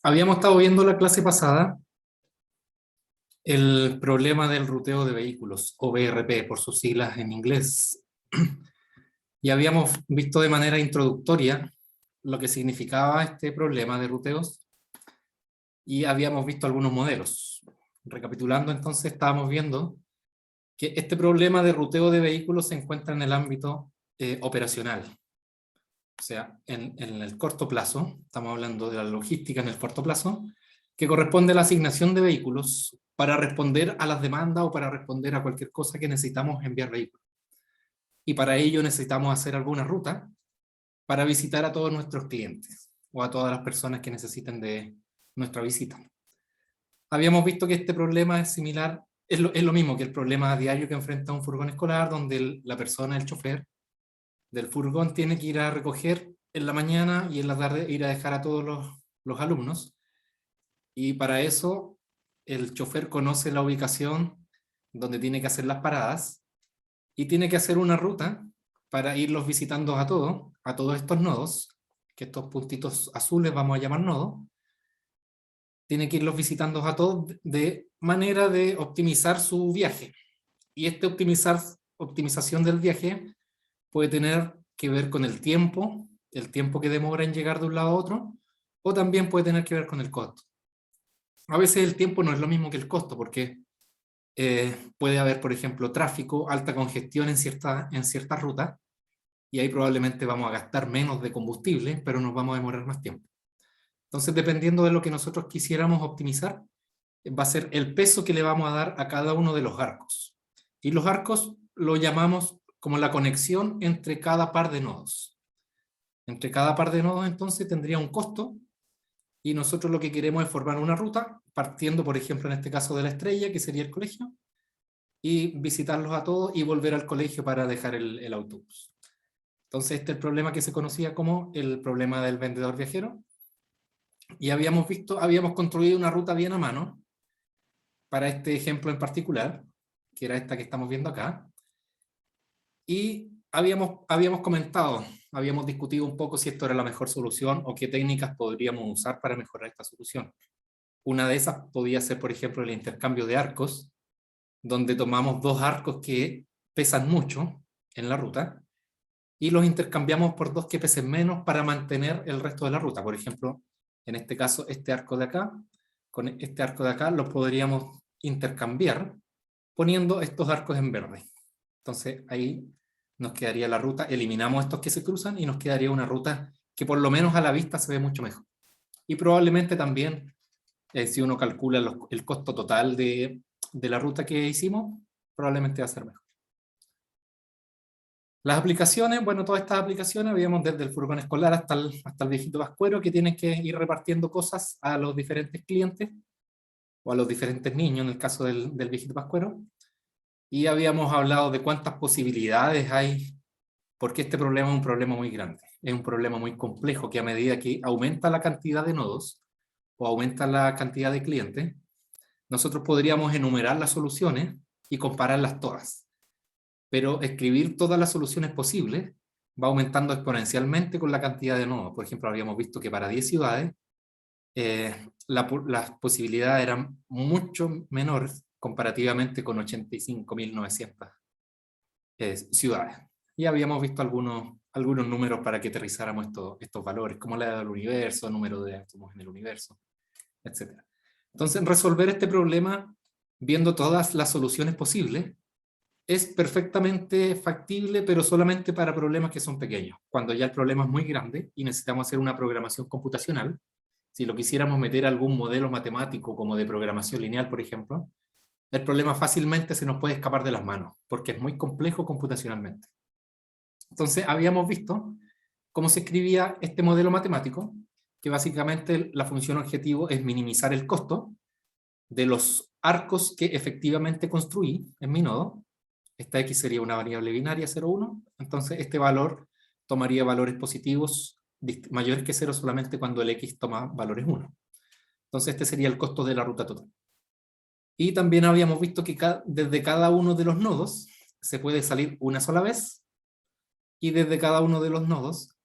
Habíamos estado viendo la clase pasada el problema del ruteo de vehículos, o VRP por sus siglas en inglés. Y habíamos visto de manera introductoria lo que significaba este problema de ruteos y habíamos visto algunos modelos. Recapitulando entonces, estábamos viendo que este problema de ruteo de vehículos se encuentra en el ámbito operacional. O sea, en el corto plazo, estamos hablando de la logística en el corto plazo, que corresponde a la asignación de vehículos para responder a las demandas o para responder a cualquier cosa que necesitamos enviar vehículos. Y para ello necesitamos hacer alguna ruta para visitar a todos nuestros clientes o a todas las personas que necesiten de nuestra visita. Habíamos visto que este problema es similar, es lo mismo que el problema diario que enfrenta un furgón escolar, donde la persona, el chofer del furgón, tiene que ir a recoger en la mañana y en la tarde ir a dejar a todos los alumnos. Y para eso el chofer conoce la ubicación donde tiene que hacer las paradas y tiene que hacer una ruta para irlos visitando a todos estos nodos, que estos puntitos azules vamos a llamar nodos. Tiene que irlos visitando a todos de manera de optimizar su viaje. Y esta optimización del viaje puede tener que ver con el tiempo que demora en llegar de un lado a otro, o también puede tener que ver con el costo. A veces el tiempo no es lo mismo que el costo, porque puede haber, por ejemplo, tráfico, alta congestión en ciertas rutas, y ahí probablemente vamos a gastar menos de combustible, pero nos vamos a demorar más tiempo. Entonces, dependiendo de lo que nosotros quisiéramos optimizar, va a ser el peso que le vamos a dar a cada uno de los arcos. Y los arcos lo llamamos como la conexión entre cada par de nodos. Entre cada par de nodos, entonces, tendría un costo, y nosotros lo que queremos es formar una ruta, partiendo, por ejemplo, en este caso de la estrella, que sería el colegio, y visitarlos a todos y volver al colegio para dejar el autobús. Entonces, este es el problema que se conocía como el problema del vendedor viajero, y habíamos construido una ruta bien a mano, para este ejemplo en particular, que era esta que estamos viendo acá, y habíamos discutido un poco si esto era la mejor solución o qué técnicas podríamos usar para mejorar esta solución. Una de esas podía ser, por ejemplo, el intercambio de arcos, donde tomamos dos arcos que pesan mucho en la ruta y los intercambiamos por dos que pesen menos para mantener el resto de la ruta. Por ejemplo, en este caso, este arco de acá, con este arco de acá, los podríamos intercambiar poniendo estos arcos en verde. Entonces ahí nos quedaría la ruta, eliminamos estos que se cruzan y nos quedaría una ruta que por lo menos a la vista se ve mucho mejor. Y probablemente también, si uno calcula el costo total de la ruta que hicimos, probablemente va a ser mejor. Las aplicaciones, bueno, todas estas aplicaciones, habíamos desde el furgón escolar hasta el viejito pascuero, que tienen que ir repartiendo cosas a los diferentes clientes, o a los diferentes niños, en el caso del viejito pascuero. Y habíamos hablado de cuántas posibilidades hay, porque este problema es un problema muy grande. Es un problema muy complejo, que a medida que aumenta la cantidad de nodos, o aumenta la cantidad de clientes, nosotros podríamos enumerar las soluciones y compararlas todas. Pero escribir todas las soluciones posibles va aumentando exponencialmente con la cantidad de nodos. Por ejemplo, habíamos visto que para 10 ciudades las posibilidades eran mucho menores comparativamente con 85.900 ciudades. Y habíamos visto algunos números para que aterrizáramos estos valores, como la edad del universo, número de átomos en el universo, etc. Entonces, resolver este problema viendo todas las soluciones posibles es perfectamente factible, pero solamente para problemas que son pequeños. Cuando ya el problema es muy grande y necesitamos hacer una programación computacional, si lo quisiéramos meter a algún modelo matemático como de programación lineal, por ejemplo, el problema fácilmente se nos puede escapar de las manos, porque es muy complejo computacionalmente. Entonces, habíamos visto cómo se escribía este modelo matemático, que básicamente la función objetivo es minimizar el costo de los arcos que efectivamente construí en mi nodo. Esta x sería una variable binaria 0, 1, entonces este valor tomaría valores positivos mayores que 0 solamente cuando el x toma valores 1. Entonces este sería el costo de la ruta total. Y también habíamos visto que desde cada uno de los nodos se puede salir una sola vez, y desde cada uno de los nodos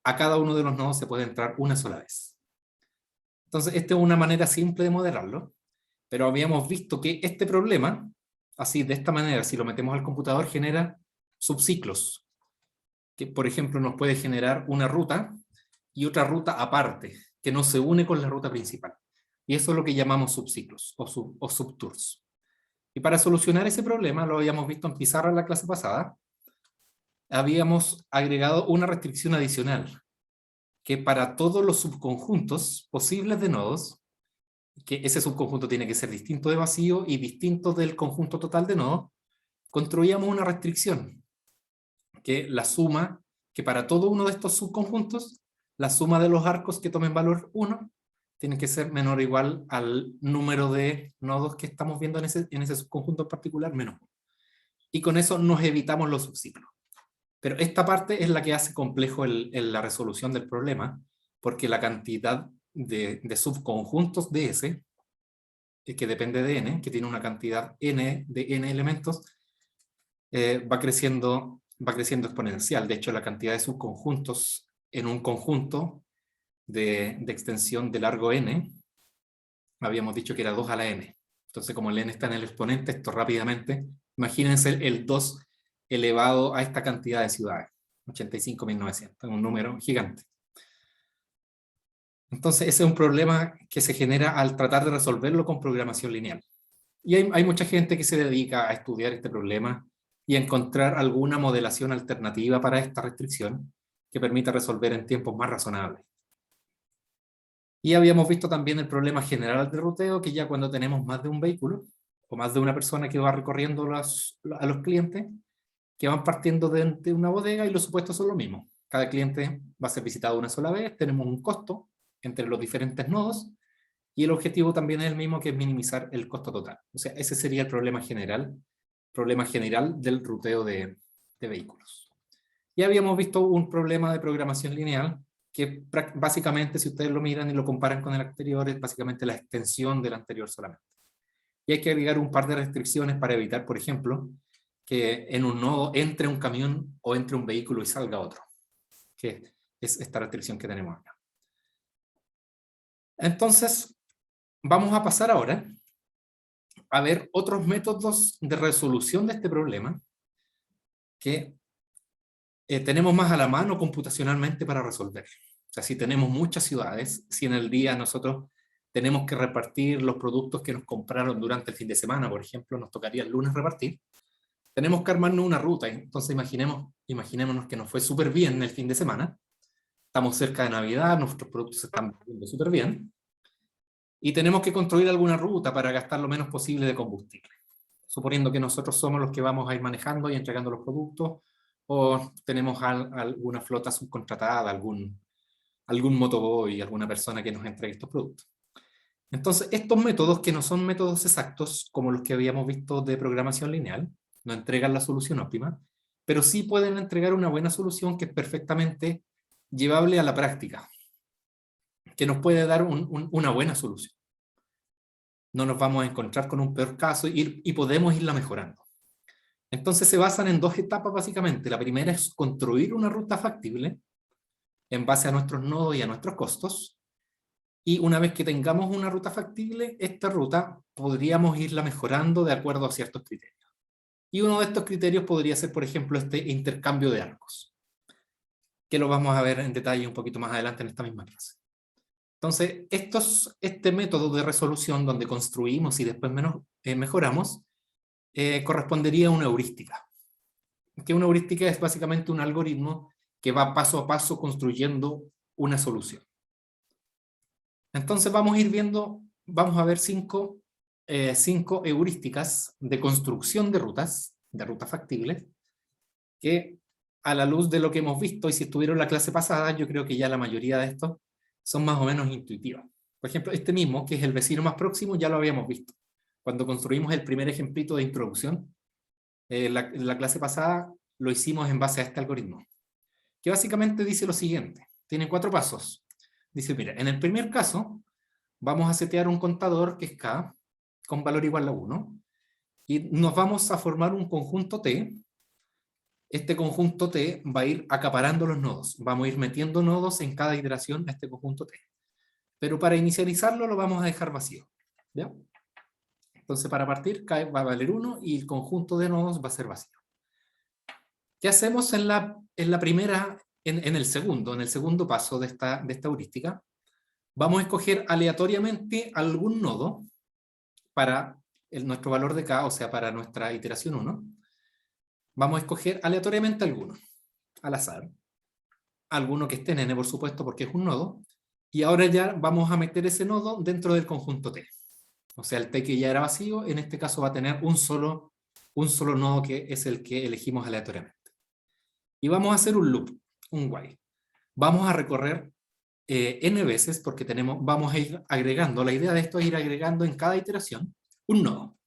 a cada uno de los nodos se puede entrar una sola vez. Entonces, esta es una manera simple de modelarlo, pero habíamos visto que este problema, así, de esta manera, si lo metemos al computador, genera subciclos, que por ejemplo nos puede generar una ruta y otra ruta aparte, que no se une con la ruta principal. Y eso es lo que llamamos subciclos o subtours. Y para solucionar ese problema, lo habíamos visto en pizarra en la clase pasada, habíamos agregado una restricción adicional, que para todos los subconjuntos posibles de nodos, que ese subconjunto tiene que ser distinto de vacío y distinto del conjunto total de nodos, construíamos una restricción, que la suma, que para todo uno de estos subconjuntos, la suma de los arcos que tomen valor 1 tiene que ser menor o igual al número de nodos que estamos viendo en ese subconjunto en particular, menos 1. Y con eso nos evitamos los subciclos. Pero esta parte es la que hace complejo la resolución del problema, porque la cantidad de subconjuntos de S, que depende de n, que tiene una cantidad n de n elementos, va creciendo exponencial. De hecho, la cantidad de subconjuntos en un conjunto de extensión de largo n, habíamos dicho que era 2 a la n. Entonces, como el n está en el exponente, esto rápidamente, imagínense el 2 elevado a esta cantidad de ciudades, 85.900, un número gigante. Entonces, ese es un problema que se genera al tratar de resolverlo con programación lineal. Y hay mucha gente que se dedica a estudiar este problema y a encontrar alguna modelación alternativa para esta restricción que permita resolver en tiempos más razonables. Y habíamos visto también el problema general de ruteo, que ya cuando tenemos más de un vehículo, o más de una persona que va recorriendo a los clientes, que van partiendo de una bodega y los supuestos son los mismos. Cada cliente va a ser visitado una sola vez, tenemos un costo entre los diferentes nodos, y el objetivo también es el mismo, que es minimizar el costo total. O sea, ese sería el problema general del ruteo de vehículos. Ya habíamos visto un problema de programación lineal, que básicamente, si ustedes lo miran y lo comparan con el anterior, es básicamente la extensión del anterior solamente. Y hay que agregar un par de restricciones para evitar, por ejemplo, que en un nodo entre un camión o entre un vehículo y salga otro, que es esta restricción que tenemos acá. Entonces, vamos a pasar ahora a ver otros métodos de resolución de este problema que tenemos más a la mano computacionalmente para resolver. O sea, si tenemos muchas ciudades, si en el día nosotros tenemos que repartir los productos que nos compraron durante el fin de semana, por ejemplo, nos tocaría el lunes repartir, tenemos que armarnos una ruta. Entonces imaginémonos que nos fue súper bien el fin de semana, estamos cerca de Navidad, nuestros productos se están vendiendo súper bien, y tenemos que construir alguna ruta para gastar lo menos posible de combustible. Suponiendo que nosotros somos los que vamos a ir manejando y entregando los productos, o tenemos alguna flota subcontratada, algún motoboy, alguna persona que nos entregue estos productos. Entonces, estos métodos, que no son métodos exactos, como los que habíamos visto de programación lineal, no entregan la solución óptima, pero sí pueden entregar una buena solución que es perfectamente llevable a la práctica, que nos puede dar una buena solución. No nos vamos a encontrar con un peor caso y podemos irla mejorando. Entonces se basan en dos etapas básicamente. La primera es construir una ruta factible en base a nuestros nodos y a nuestros costos. Y una vez que tengamos una ruta factible, esta ruta podríamos irla mejorando de acuerdo a ciertos criterios. Y uno de estos criterios podría ser, por ejemplo, este intercambio de arcos, que lo vamos a ver en detalle un poquito más adelante en esta misma clase. Entonces, este método de resolución donde construimos y después mejoramos, correspondería a una heurística. Que una heurística es básicamente un algoritmo que va paso a paso construyendo una solución. Entonces vamos a ver cinco heurísticas de construcción de rutas factibles, que a la luz de lo que hemos visto, y si estuvieron en la clase pasada, yo creo que ya la mayoría de estos son más o menos intuitivos. Por ejemplo, este mismo, que es el vecino más próximo, ya lo habíamos visto. Cuando construimos el primer ejemplito de introducción, la clase pasada lo hicimos en base a este algoritmo, que básicamente dice lo siguiente. Tiene 4 pasos. Dice, mira, en el primer caso, vamos a setear un contador que es K, con valor igual a 1, y nos vamos a formar un conjunto T. Este conjunto T va a ir acaparando los nodos. Vamos a ir metiendo nodos en cada iteración a este conjunto T. pero para inicializarlo lo vamos a dejar vacío, ¿ya? Entonces para partir va a valer 1 y el conjunto de nodos va a ser vacío. ¿Qué hacemos en la primera, en el segundo paso de esta heurística? Vamos a escoger aleatoriamente algún nodo para nuestro valor de k, o sea, para nuestra iteración 1. Vamos a escoger aleatoriamente alguno, al azar. Alguno que esté en n, por supuesto, porque es un nodo. Y ahora ya vamos a meter ese nodo dentro del conjunto T. O sea, el T que ya era vacío, en este caso va a tener un solo nodo que es el que elegimos aleatoriamente. Y vamos a hacer un loop, un while. Vamos a recorrer n veces porque vamos a ir agregando. La idea de esto es ir agregando en cada iteración un nodo.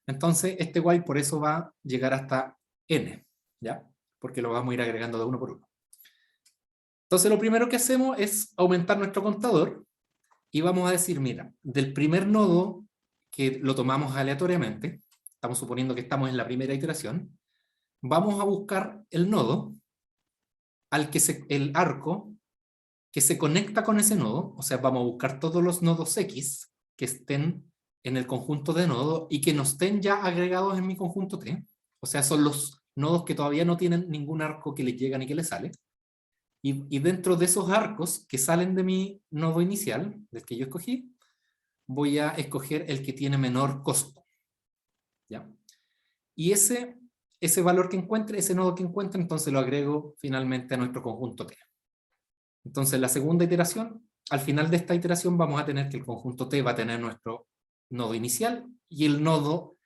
Entonces, este while por eso va a llegar hasta n, ¿ya? Porque lo vamos a ir agregando de uno por uno. Entonces, lo primero que hacemos es aumentar nuestro contador y vamos a decir, mira, del primer nodo que lo tomamos aleatoriamente, estamos suponiendo que estamos en la primera iteración, vamos a buscar el nodo el arco que se conecta con ese nodo, o sea, vamos a buscar todos los nodos X que estén en el conjunto de nodos y que no estén ya agregados en mi conjunto T, o sea, son los nodos que todavía no tienen ningún arco que les llega ni que les sale, y dentro de esos arcos que salen de mi nodo inicial, del que yo escogí, voy a escoger el que tiene menor costo, ¿ya? Y ese valor que encuentre, ese nodo que encuentre, entonces lo agrego finalmente a nuestro conjunto T. Entonces, la segunda iteración, al final de esta iteración vamos a tener que el conjunto T va a tener nuestro nodo inicial y el nodo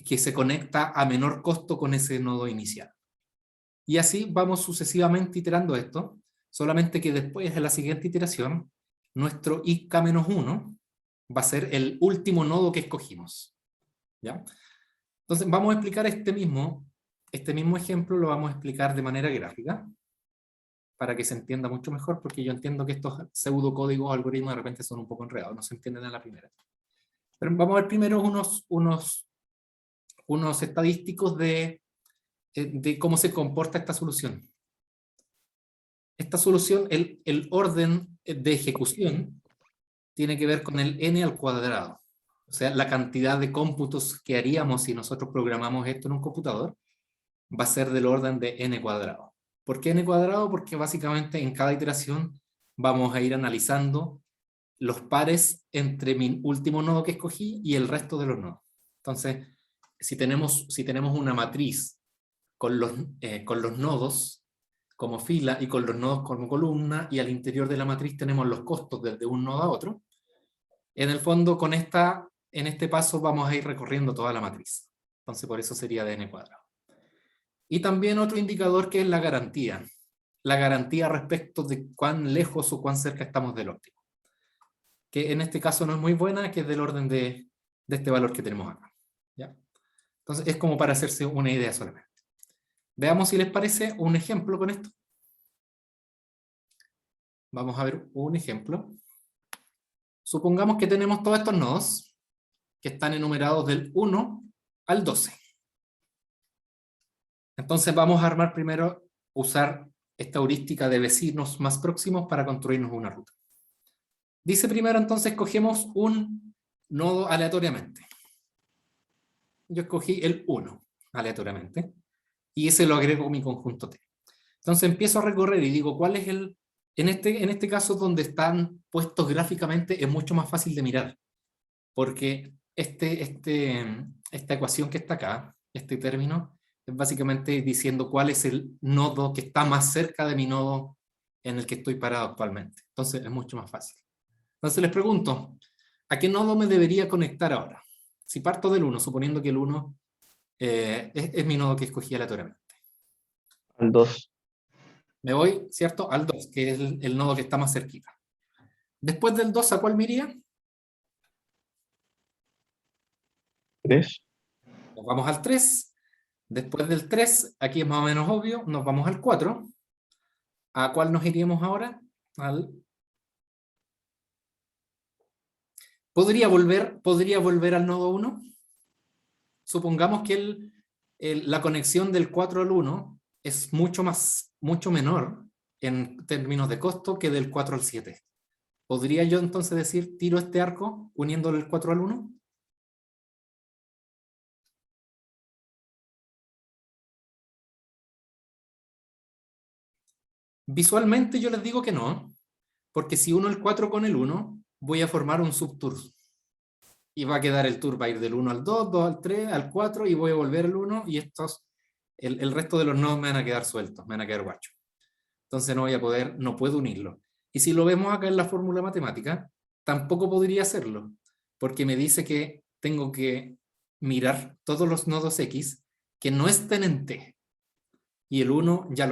que se conecta a menor costo con ese nodo inicial. Y así vamos sucesivamente iterando esto, solamente que después de la siguiente iteración, nuestro ik-1 va a ser el último nodo que escogimos, ¿ya? Entonces vamos a explicar este mismo ejemplo, lo vamos a explicar de manera gráfica, para que se entienda mucho mejor, porque yo entiendo que estos pseudocódigos o algoritmos de repente son un poco enredados, no se entienden a la primera. Pero vamos a ver primero unos estadísticos de cómo se comporta esta solución. Esta solución, el orden de ejecución, tiene que ver con el n al cuadrado. O sea, la cantidad de cómputos que haríamos si nosotros programamos esto en un computador va a ser del orden de n cuadrado. ¿Por qué n cuadrado? Porque básicamente en cada iteración vamos a ir analizando los pares entre mi último nodo que escogí y el resto de los nodos. Entonces, si tenemos una matriz con los nodos como fila y con los nodos como columna, y al interior de la matriz tenemos los costos desde un nodo a otro, en el fondo en este paso vamos a ir recorriendo toda la matriz. Entonces por eso sería de n cuadrado. Y también otro indicador que es la garantía. La garantía respecto de cuán lejos o cuán cerca estamos del óptimo. Que en este caso no es muy buena, que es del orden de este valor que tenemos acá, ¿ya? Entonces es como para hacerse una idea solamente. Veamos si les parece un ejemplo con esto. Vamos a ver un ejemplo. Supongamos que tenemos todos estos nodos que están enumerados del 1 al 12. Entonces vamos a armar primero, usar esta heurística de vecinos más próximos para construirnos una ruta. Dice primero entonces cogemos un nodo aleatoriamente. Yo escogí el 1 aleatoriamente y ese lo agrego a mi conjunto T. Entonces empiezo a recorrer y digo cuál es en este caso donde están puestos gráficamente es mucho más fácil de mirar, porque esta ecuación que está acá, este término, es básicamente diciendo cuál es el nodo que está más cerca de mi nodo en el que estoy parado actualmente. Entonces es mucho más fácil. Entonces les pregunto, ¿a qué nodo me debería conectar ahora? Si parto del 1, suponiendo que el 1 es mi nodo que escogí aleatoriamente. Al 2. Me voy, ¿cierto? Al 2, que es el nodo que está más cerquita. Después del 2, ¿a cuál me iría? 3. Nos vamos al 3. Después del 3, aquí es más o menos obvio, nos vamos al 4. ¿A cuál nos iríamos ahora? ¿Podría volver al nodo 1? Supongamos que la conexión del 4 al 1 es mucho menor en términos de costo que del 4 al 7. ¿Podría yo entonces decir, tiro este arco uniéndole el 4 al 1? Visualmente yo les digo que no, porque si uno el 4 con el 1, voy a formar un subtour. Y va a quedar el tour, va a ir del 1 al 2, 2 al 3, al 4, y voy a volver al 1, y el resto de los nodos me van a quedar sueltos, me van a quedar guachos. Entonces no puedo unirlo. Y si lo vemos acá en la fórmula matemática, tampoco podría hacerlo, porque me dice que tengo que mirar todos los nodos X que no estén en T. Y el 1 ya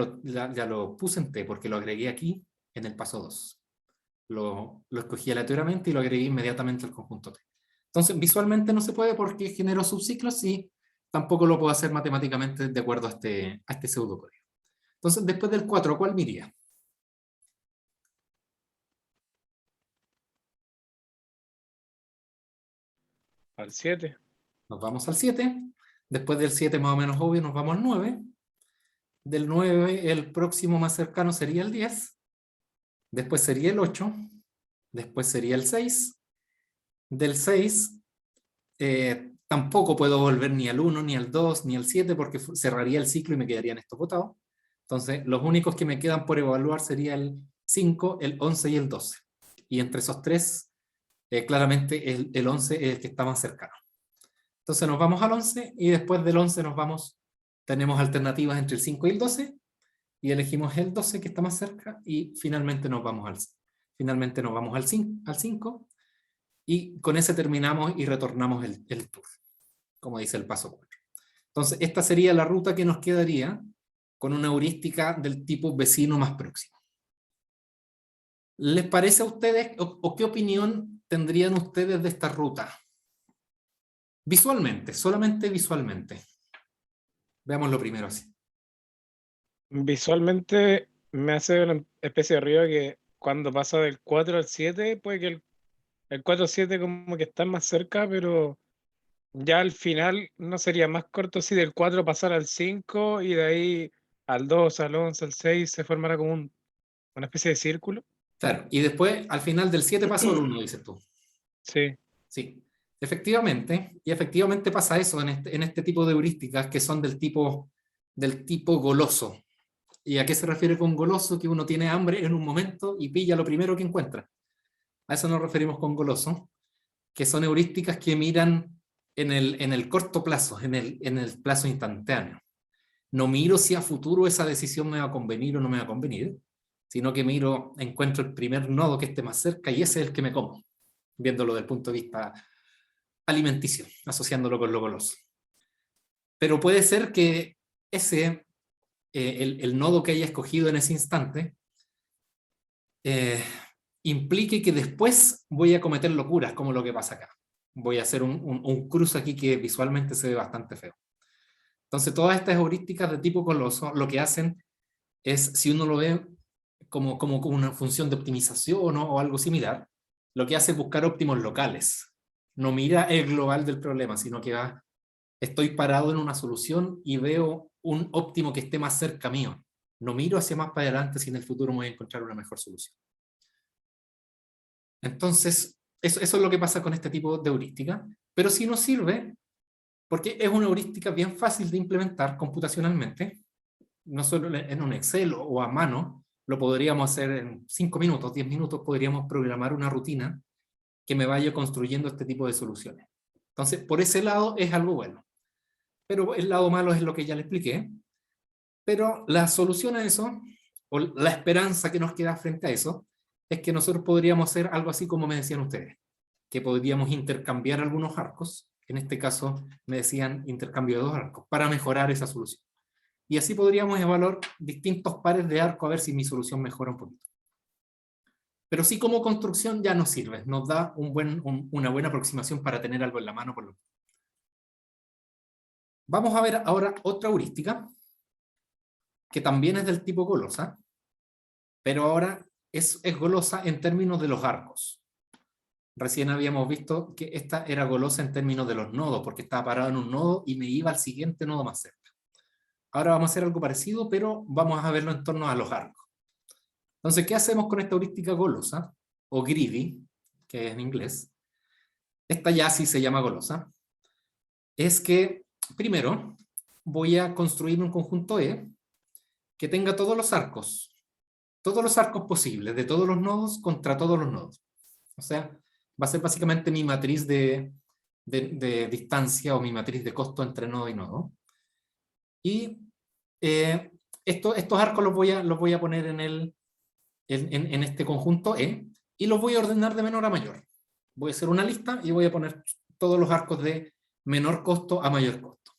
lo puse en T, porque lo agregué aquí en el paso 2. Lo escogí aleatoriamente y lo agregué inmediatamente al conjunto T. Entonces, visualmente no se puede porque genero subciclos y tampoco lo puedo hacer matemáticamente de acuerdo a este pseudocódigo. Entonces, después del 4, ¿cuál me iría? Al 7. Nos vamos al 7. Después del 7, más o menos obvio, nos vamos al 9. Del 9, el próximo más cercano sería el 10. Después sería el 8. Después sería el 6. Del 6, tampoco puedo volver ni al 1, ni al 2, ni al 7, porque cerraría el ciclo y me quedarían estos botados. Entonces, los únicos que me quedan por evaluar sería el 5, el 11 y el 12. Y entre esos tres, claramente el 11 es el que está más cercano. Entonces nos vamos al 11 y después del 11 tenemos alternativas entre el 5 y el 12 y elegimos el 12 que está más cerca y finalmente nos vamos al 5 y con ese terminamos y retornamos el tour, como dice el paso 4. Entonces esta sería la ruta que nos quedaría con una heurística del tipo vecino más próximo. ¿Les parece a ustedes o qué opinión tendrían ustedes de esta ruta? Visualmente, solamente visualmente. Veámoslo primero así. Visualmente me hace una especie de ruido que cuando pasa del 4 al 7, puede que el 4 al 7 como que están más cerca, pero ya al final no sería más corto si del 4 pasar al 5 y de ahí al 2, al 11, al 6 se formara como una especie de círculo. Claro, y después al final del 7 pasó al 1, dices tú. Sí. Sí, efectivamente, y efectivamente pasa eso en este tipo de heurísticas que son del tipo goloso. ¿Y a qué se refiere con goloso? Que uno tiene hambre en un momento y pilla lo primero que encuentra. A eso nos referimos con goloso, que son heurísticas que miran en el corto plazo, en el plazo instantáneo. No miro si a futuro esa decisión me va a convenir o no me va a convenir, sino que encuentro el primer nodo que esté más cerca y ese es el que me como, viéndolo desde el punto de vista alimenticio, asociándolo con lo goloso. Pero puede ser que el nodo que haya escogido en ese instante implique que después voy a cometer locuras, como lo que pasa acá. Voy a hacer un cruce aquí que visualmente se ve bastante feo. Entonces, todas estas heurísticas de tipo goloso lo que hacen es, si uno lo ve como una función de optimización o algo similar, lo que hace es buscar óptimos locales. No mira el global del problema, sino que estoy parado en una solución y veo un óptimo que esté más cerca mío. No miro hacia más para adelante si en el futuro me voy a encontrar una mejor solución. Entonces, eso es lo que pasa con este tipo de heurística, pero sí nos sirve porque es una heurística bien fácil de implementar computacionalmente, no solo en un Excel o a mano, lo podríamos hacer en 5 minutos, 10 minutos, podríamos programar una rutina que me vaya construyendo este tipo de soluciones. Entonces, por ese lado es algo bueno. Pero el lado malo es lo que ya le expliqué. Pero la solución a eso, o la esperanza que nos queda frente a eso, es que nosotros podríamos hacer algo así como me decían ustedes, que podríamos intercambiar algunos arcos, en este caso me decían intercambio de 2 arcos, para mejorar esa solución. Y así podríamos evaluar distintos pares de arco a ver si mi solución mejora un poquito. Pero sí, como construcción ya nos sirve, nos da una buena aproximación para tener algo en la mano. Vamos a ver ahora otra heurística, que también es del tipo golosa, pero ahora es golosa en términos de los arcos. Recién habíamos visto que esta era golosa en términos de los nodos, porque estaba parado en un nodo y me iba al siguiente nodo más cerca. Ahora vamos a hacer algo parecido, pero vamos a verlo en torno a los arcos. Entonces, ¿qué hacemos con esta heurística golosa? o greedy, que es en inglés, esta ya sí se llama golosa, es que primero voy a construir un conjunto E que tenga todos los arcos posibles, de todos los nodos contra todos los nodos. O sea, va a ser básicamente mi matriz de distancia o mi matriz de costo entre nodo y nodo. Y estos arcos los voy a poner en este conjunto E y los voy a ordenar de menor a mayor. Voy a hacer una lista y voy a poner todos los arcos de menor costo a mayor costo.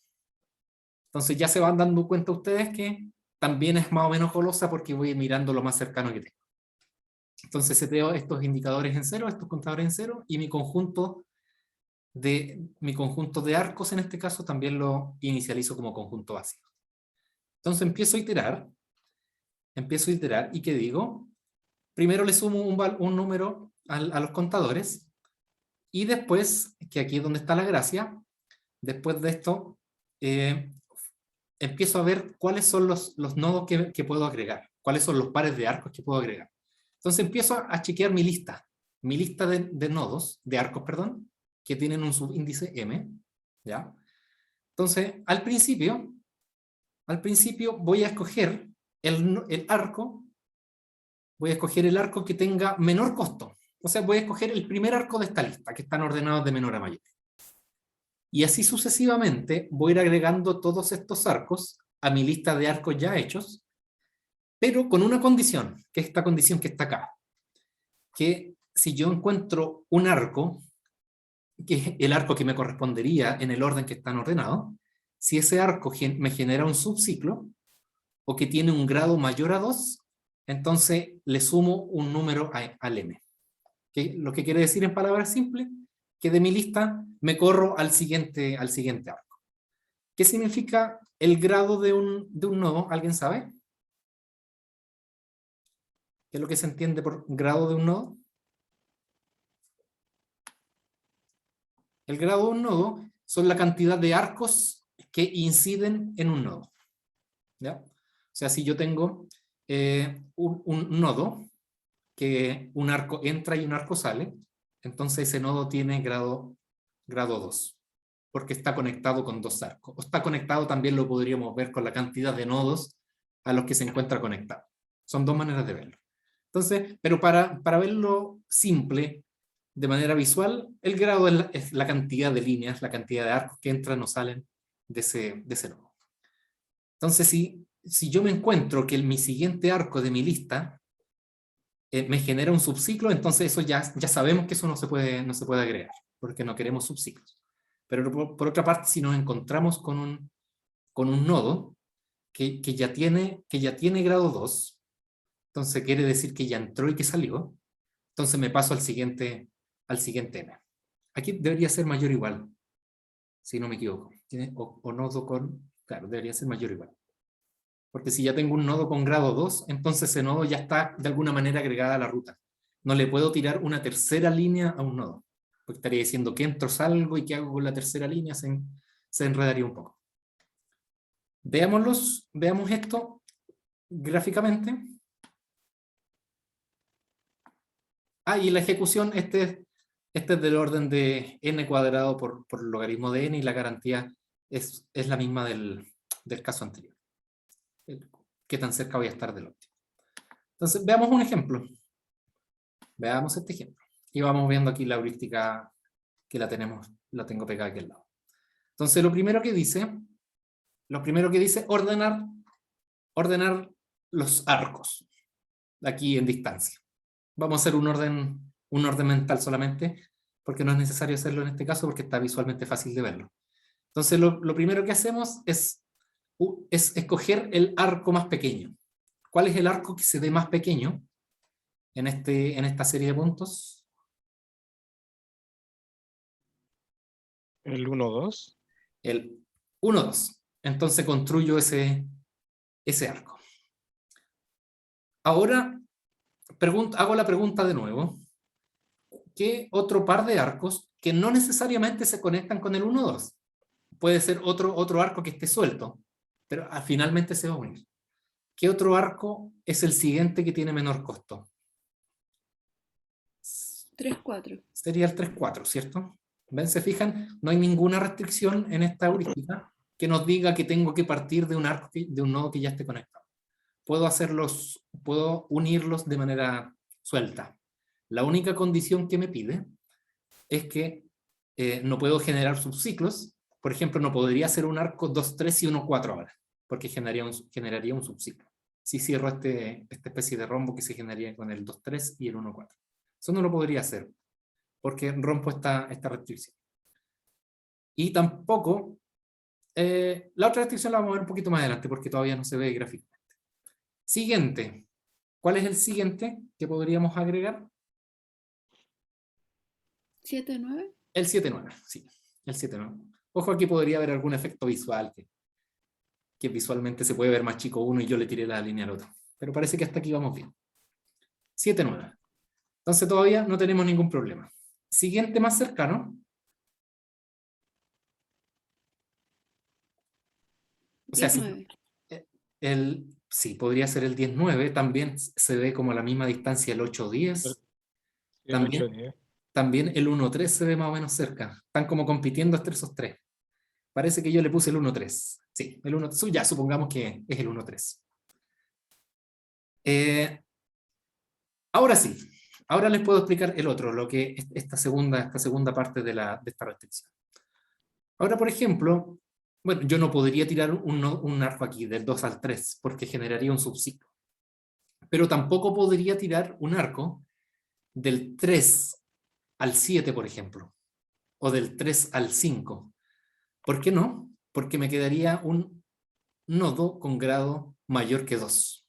Entonces ya se van dando cuenta ustedes que también es más o menos golosa porque voy mirando lo más cercano que tengo. Entonces seteo estos indicadores en cero, estos contadores en cero, y mi conjunto de arcos en este caso también lo inicializo como conjunto básico. Entonces empiezo a iterar, y ¿qué digo? Primero le sumo un número a los contadores, y después, que aquí es donde está la gracia, después de esto, empiezo a ver cuáles son los nodos que puedo agregar, cuáles son los pares de arcos que puedo agregar. Entonces empiezo a chequear mi lista de nodos, de arcos, perdón, que tienen un subíndice M, ¿ya? Entonces, al principio voy a escoger el arco que tenga menor costo. O sea, voy a escoger el primer arco de esta lista, que están ordenados de menor a mayor. Y así sucesivamente voy a ir agregando todos estos arcos a mi lista de arcos ya hechos, pero con una condición, que es esta condición que está acá. Que si yo encuentro un arco, que es el arco que me correspondería en el orden que están ordenados, si ese arco me genera un subciclo, o que tiene un grado mayor a 2, entonces le sumo un número al M. Lo que quiere decir en palabras simples, que de mi lista me corro al siguiente arco. ¿Qué significa el grado de un nodo? ¿Alguien sabe? ¿Qué es lo que se entiende por grado de un nodo? El grado de un nodo son la cantidad de arcos que inciden en un nodo, ¿ya? O sea, si yo tengo un nodo, que un arco entra y un arco sale, entonces ese nodo tiene grado 2, porque está conectado con dos arcos. O está conectado, también lo podríamos ver con la cantidad de nodos a los que se encuentra conectado. Son dos maneras de verlo. Entonces, pero para verlo simple, de manera visual, el grado es la cantidad de líneas, la cantidad de arcos que entran o salen de ese nodo. Entonces, si yo me encuentro que mi siguiente arco de mi lista me genera un subciclo, entonces eso ya sabemos que eso no se puede agregar, porque no queremos subciclos. Pero por otra parte, si nos encontramos con un nodo que ya tiene grado 2, entonces quiere decir que ya entró y que salió, entonces me paso al siguiente M. Aquí debería ser mayor o igual, si no me equivoco. O nodo claro, debería ser mayor o igual. Porque si ya tengo un nodo con grado 2, entonces ese nodo ya está de alguna manera agregada a la ruta. No le puedo tirar una tercera línea a un nodo, porque estaría diciendo que entro, salgo, y qué hago con la tercera línea, se enredaría un poco. Veamos esto gráficamente. Y la ejecución, este es del orden de n cuadrado por logaritmo de n, y la garantía es la misma del caso anterior. Qué tan cerca voy a estar del óptimo. Entonces, veamos un ejemplo. Veamos este ejemplo. Y vamos viendo aquí la heurística que la tengo pegada aquí al lado. Entonces, lo primero que dice ordenar los arcos aquí en distancia. Vamos a hacer un orden mental solamente, porque no es necesario hacerlo en este caso, porque está visualmente fácil de verlo. Entonces, lo primero que hacemos es escoger el arco más pequeño. ¿Cuál es el arco que se dé más pequeño en esta serie de puntos? El 1, 2. El 1, 2. Entonces construyo ese arco. Ahora hago la pregunta de nuevo. ¿Qué otro par de arcos que no necesariamente se conectan con el 1, 2? Puede ser otro arco que esté suelto, pero finalmente se va a unir. ¿Qué otro arco es el siguiente que tiene menor costo? 3, 4. Sería el 3-4, ¿cierto? ¿Ven? ¿Se fijan? No hay ninguna restricción en esta heurística que nos diga que tengo que partir de un arco, de un nodo que ya esté conectado. Puedo unirlos de manera suelta. La única condición que me pide es que no puedo generar subciclos. Por ejemplo, no podría hacer un arco 2-3 y 1-4 ahora, porque generaría un subciclo. Si cierro esta especie de rombo que se generaría con el 2-3 y el 1-4. Eso no lo podría hacer, porque rompo esta restricción. Y tampoco, la otra restricción la vamos a ver un poquito más adelante, porque todavía no se ve gráficamente. Siguiente. ¿Cuál es el siguiente que podríamos agregar? 7, 9. El 7-9, sí. El 7-9. Ojo, aquí podría haber algún efecto visual que visualmente se puede ver más chico uno y yo le tiré la línea al otro. Pero parece que hasta aquí vamos bien. 7-9. Entonces todavía no tenemos ningún problema. Siguiente más cercano. O sea, 10, 9. sí, podría ser el 10-9. También se ve como a la misma distancia el 8-10. El También, 8-10. también el 1-3 se ve más o menos cerca. Están como compitiendo entre esos tres. Parece que yo le puse el 1-3. Sí, el 1, ya supongamos que es el 1-3. Ahora sí, ahora les puedo explicar el otro, lo que esta segunda parte de esta restricción. Ahora, por ejemplo, bueno, yo no podría tirar un arco aquí del 2 al 3 porque generaría un subciclo. Pero tampoco podría tirar un arco del 3 al 7, por ejemplo, o del 3 al 5. ¿Por qué no? Porque me quedaría un nodo con grado mayor que 2.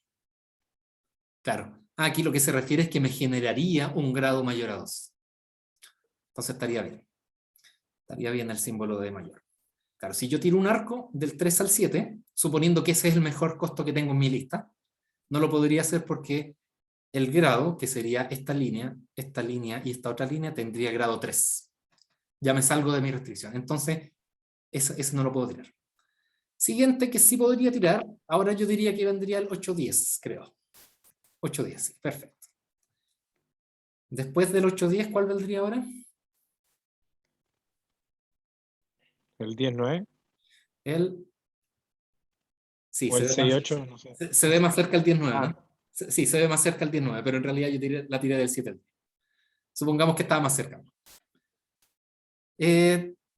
Claro, aquí lo que se refiere es que me generaría un grado mayor a 2. Entonces estaría bien. Estaría bien el símbolo de mayor. Claro, si yo tiro un arco del 3 al 7, suponiendo que ese es el mejor costo que tengo en mi lista, no lo podría hacer porque el grado, que sería esta línea y esta otra línea, tendría grado 3. Ya me salgo de mi restricción. Entonces, ese no lo puedo tirar. Siguiente que sí podría tirar, ahora yo diría que vendría el 8-10, creo. 8-10, sí, perfecto. Después del 8-10, ¿cuál vendría ahora? El 10-9. Sí, O el 6-8, no sé. se ve más cerca el 10-9, Ah. ¿no? Sí, se ve más cerca el 10-9, pero en realidad yo la tiré del 7. Supongamos que estaba más cerca.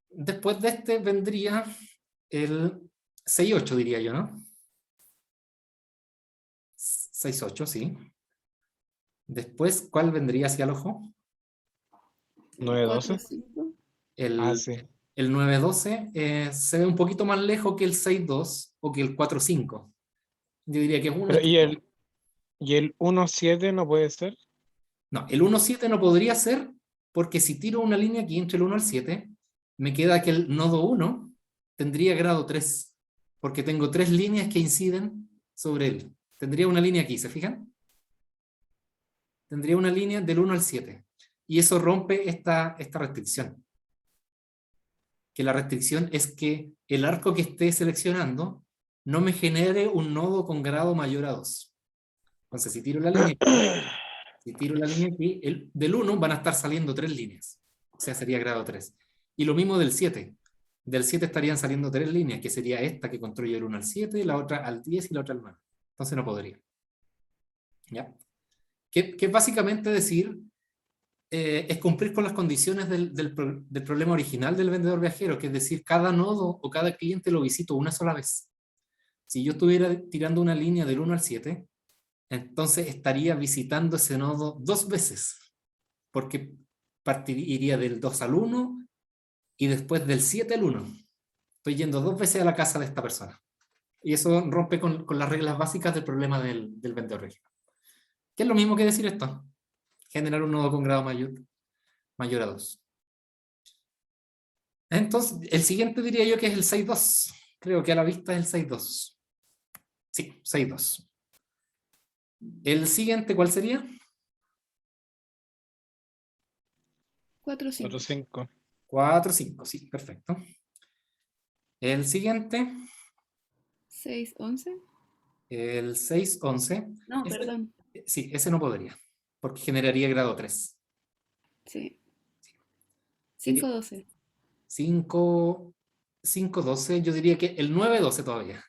Después de este vendría el 6-8, diría yo, ¿no? 6-8, sí. Después, ¿cuál vendría hacia el ojo? 9-12. 5. El, Sí. el 9-12 se ve un poquito más lejos que el 6-2 o que el 4-5. Yo diría que es uno. Pero, ¿y el 1-7 no puede ser? No, el 1-7 no podría ser porque si tiro una línea aquí entre el 1 al 7, me queda que el nodo 1 tendría grado 3, porque tengo 3 líneas que inciden sobre él. Tendría una línea aquí, ¿se fijan? Tendría una línea del 1 al 7. Y eso rompe esta restricción. Que la restricción es que el arco que esté seleccionando no me genere un nodo con grado mayor a 2. Entonces, si tiro la línea aquí, del 1 van a estar saliendo 3 líneas. O sea, sería grado 3. Y lo mismo del 7. Del 7 estarían saliendo 3 líneas, que sería esta que construye el 1 al 7, la otra al 10 y la otra al 9. Entonces no podría. ¿Ya? Que básicamente decir, es cumplir con las condiciones del problema original del vendedor viajero, que es decir, cada nodo o cada cliente lo visito una sola vez. Si yo estuviera tirando una línea del 1 al 7, entonces estaría visitando ese nodo 2 veces, porque iría del 2 al 1 y después del 7 al 1. Estoy yendo 2 veces a la casa de esta persona. Y eso rompe con las reglas básicas del problema del vendedor regional. ¿Qué es lo mismo que decir esto? Generar un nodo con grado mayor a 2. Entonces, el siguiente diría yo que es el 6-2. Creo que a la vista es el 6-2. Sí, 6-2. ¿El siguiente cuál sería? 4, 5. 4-5. 4-5, sí, perfecto. El siguiente, 6, 11. el 6-11. No, perdón. Sí, ese no podría, porque generaría grado 3. Sí. Así que 5, 12. 5, 5, 12, yo diría que el 9, 12 todavía.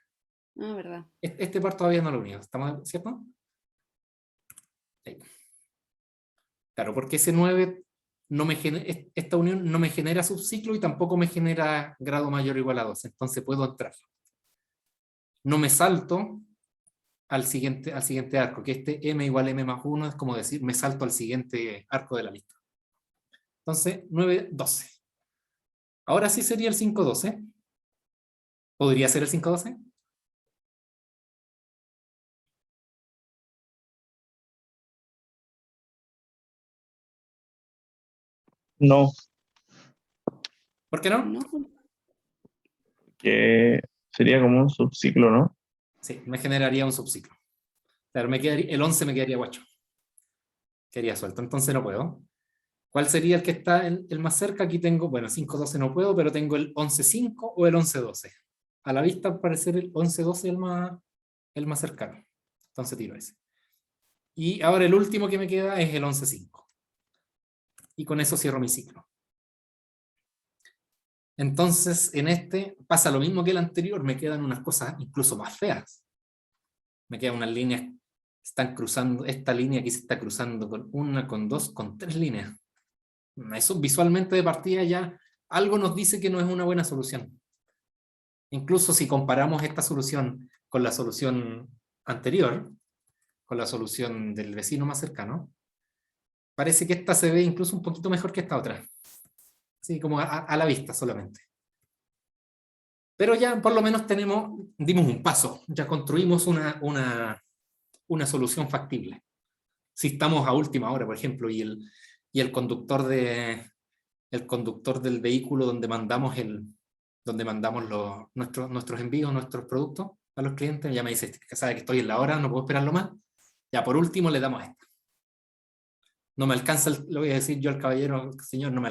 Ah, verdad. Este par todavía no lo unido, ¿estamos, cierto? Ahí. Claro, porque ese 9 no me esta unión no me genera subciclo y tampoco me genera grado mayor o igual a 12, entonces puedo entrar. No me salto al siguiente arco, que este m igual m más 1 es como decir, me salto al siguiente arco de la lista. Entonces, 9, 12. Ahora sí sería el 5, 12. ¿Podría ser el 5, 12? No, ¿Por qué no? No, que sería como un subciclo, ¿no? Sí, me generaría un subciclo. Claro, el 11 me quedaría guacho. Quedaría suelto, entonces no puedo. ¿Cuál sería el que está el más cerca? Aquí tengo, bueno, 5, 12 no puedo, pero tengo el 11, 5 o el 11, 12. A la vista, al parecer, el 11, 12 es el más cercano. Entonces tiro ese. Y ahora el último que me queda es el 11, 5. Y con eso cierro mi ciclo. Entonces, en este pasa lo mismo que el anterior, me quedan unas cosas incluso más feas. Me quedan unas líneas que están cruzando, esta línea aquí se está cruzando con una, con dos, con tres líneas. Eso visualmente de partida ya algo nos dice que no es una buena solución. Incluso si comparamos esta solución con la solución anterior, con la solución del vecino más cercano, parece que esta se ve incluso un poquito mejor que esta otra. Así como a la vista solamente. Pero ya por lo menos dimos un paso, ya construimos una solución factible. Si estamos a última hora, por ejemplo, y el conductor del vehículo donde mandamos nuestros envíos, nuestros productos a los clientes, ya me dice que sabe que estoy en la hora, no puedo esperarlo más. Ya por último le damos esta. No me alcanza, lo voy a decir yo al caballero, señor, no me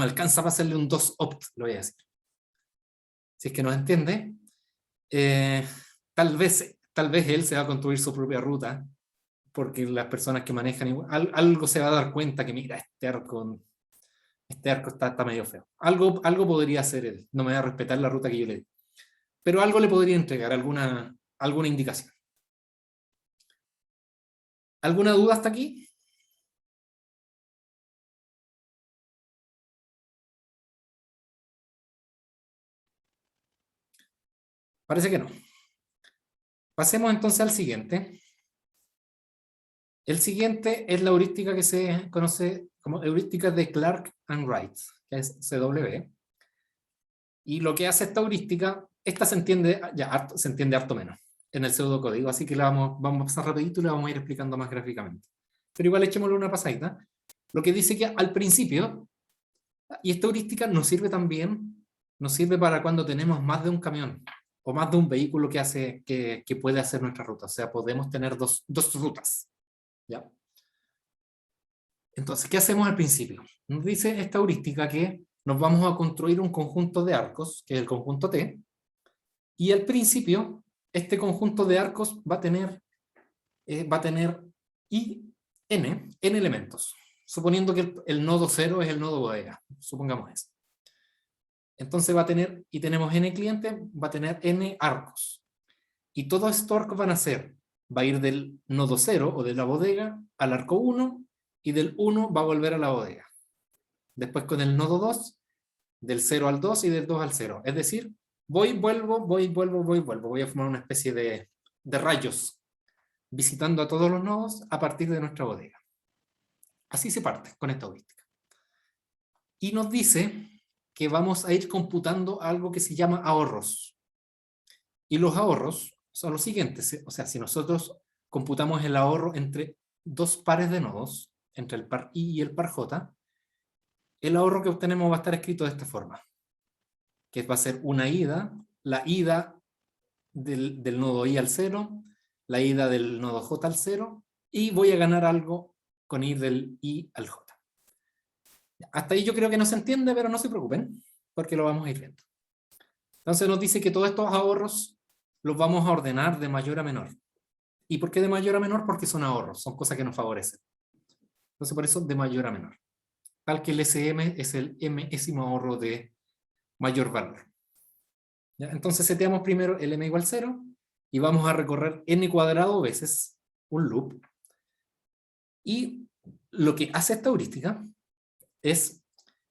alcanza para hacerle un 2 opt, lo voy a decir. Si es que nos entiende, tal vez él se va a construir su propia ruta, porque las personas que manejan algo se va a dar cuenta que mira, este arco está medio feo. Algo podría hacer él, no me va a respetar la ruta que yo le di. Pero algo le podría entregar, alguna indicación. ¿Alguna duda hasta aquí? Parece que no. Pasemos entonces al siguiente. El siguiente es la heurística que se conoce como heurística de Clark and Wright, que es CW. Y lo que hace esta heurística, esta se entiende harto menos en el pseudocódigo, así que vamos a pasar rapidito y la vamos a ir explicando más gráficamente. Pero igual echémosle una pasadita. Lo que dice que al principio, y esta heurística nos sirve también, nos sirve para cuando tenemos más de un camión o más de un vehículo que puede hacer nuestra ruta. O sea, podemos tener dos rutas. ¿Ya? Entonces, ¿qué hacemos al principio? Nos dice esta heurística que nos vamos a construir un conjunto de arcos, que es el conjunto T, y al principio, este conjunto de arcos va a tener n elementos, suponiendo que el nodo 0 es el nodo bodega, supongamos eso. Entonces va a tener, y tenemos n clientes, va a tener n arcos. Y todos estos arcos van a ser, va a ir del nodo 0 o de la bodega al arco 1, y del 1 va a volver a la bodega. Después con el nodo 2, del 0 al 2 y del 2 al 0. Es decir, vuelvo. Voy a formar una especie de rayos, visitando a todos los nodos a partir de nuestra bodega. Así se parte con esta heurística. Y nos dice que vamos a ir computando algo que se llama ahorros. Y los ahorros son los siguientes. O sea, si nosotros computamos el ahorro entre dos pares de nodos, entre el par I y el par J, el ahorro que obtenemos va a estar escrito de esta forma, que va a ser una ida, la ida del nodo I al 0, la ida del nodo J al 0, y voy a ganar algo con ir del I al J. Hasta ahí yo creo que no se entiende, pero no se preocupen, porque lo vamos a ir viendo. Entonces nos dice que todos estos ahorros los vamos a ordenar de mayor a menor. ¿Y por qué de mayor a menor? Porque son ahorros, son cosas que nos favorecen. Entonces por eso de mayor a menor. tal que el SM es el m-ésimo ahorro de mayor valor. ¿Ya? Entonces seteamos primero el m igual 0 y vamos a recorrer n cuadrado veces un loop. Y lo que hace esta heurística es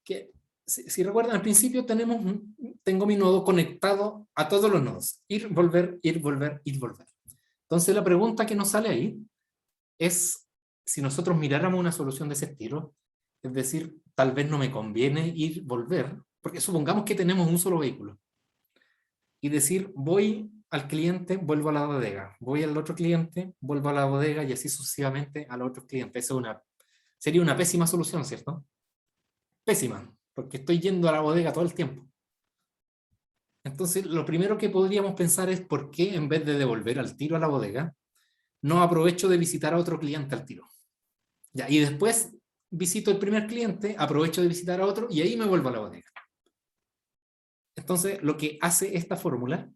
que, si recuerdan, al principio tengo mi nodo conectado a todos los nodos. Ir, volver, ir, volver, ir, volver. Entonces la pregunta que nos sale ahí es si nosotros miráramos una solución de ese estilo, es decir, tal vez no me conviene ir, volver, porque supongamos que tenemos un solo vehículo, y decir, voy al cliente, vuelvo a la bodega, voy al otro cliente, vuelvo a la bodega, y así sucesivamente al otro cliente. Eso sería una pésima solución, ¿cierto? Pésima, porque estoy yendo a la bodega todo el tiempo. Entonces, lo primero que podríamos pensar es por qué, en vez de devolver al tiro a la bodega, no aprovecho de visitar a otro cliente al tiro. Ya, y después visito el primer cliente, aprovecho de visitar a otro, y ahí me vuelvo a la bodega. Entonces, lo que hace esta fórmula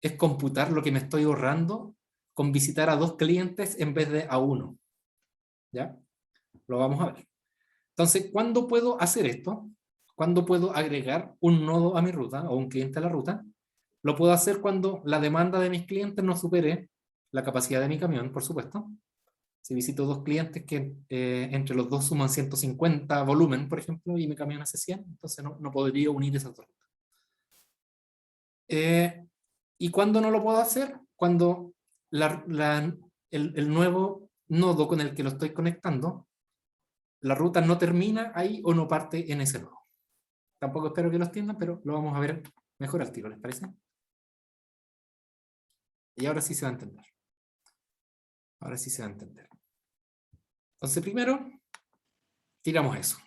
es computar lo que me estoy ahorrando con visitar a 2 clientes en vez de a 1. ¿Ya? Lo vamos a ver. Entonces, ¿cuándo puedo hacer esto? ¿Cuándo puedo agregar un nodo a mi ruta o un cliente a la ruta? Lo puedo hacer cuando la demanda de mis clientes no supere la capacidad de mi camión, por supuesto. Si visito 2 clientes que entre los dos suman 150 volumen, por ejemplo, y mi camión hace 100, entonces no podría unir esas dos rutas. ¿Y cuándo no lo puedo hacer? Cuando el nuevo nodo con el que lo estoy conectando, la ruta no termina ahí o no parte en ese nodo. Tampoco espero que lo entiendan, pero lo vamos a ver mejor al tiro, ¿les parece? Y ahora sí se va a entender. Ahora sí se va a entender. Entonces primero, tiramos eso.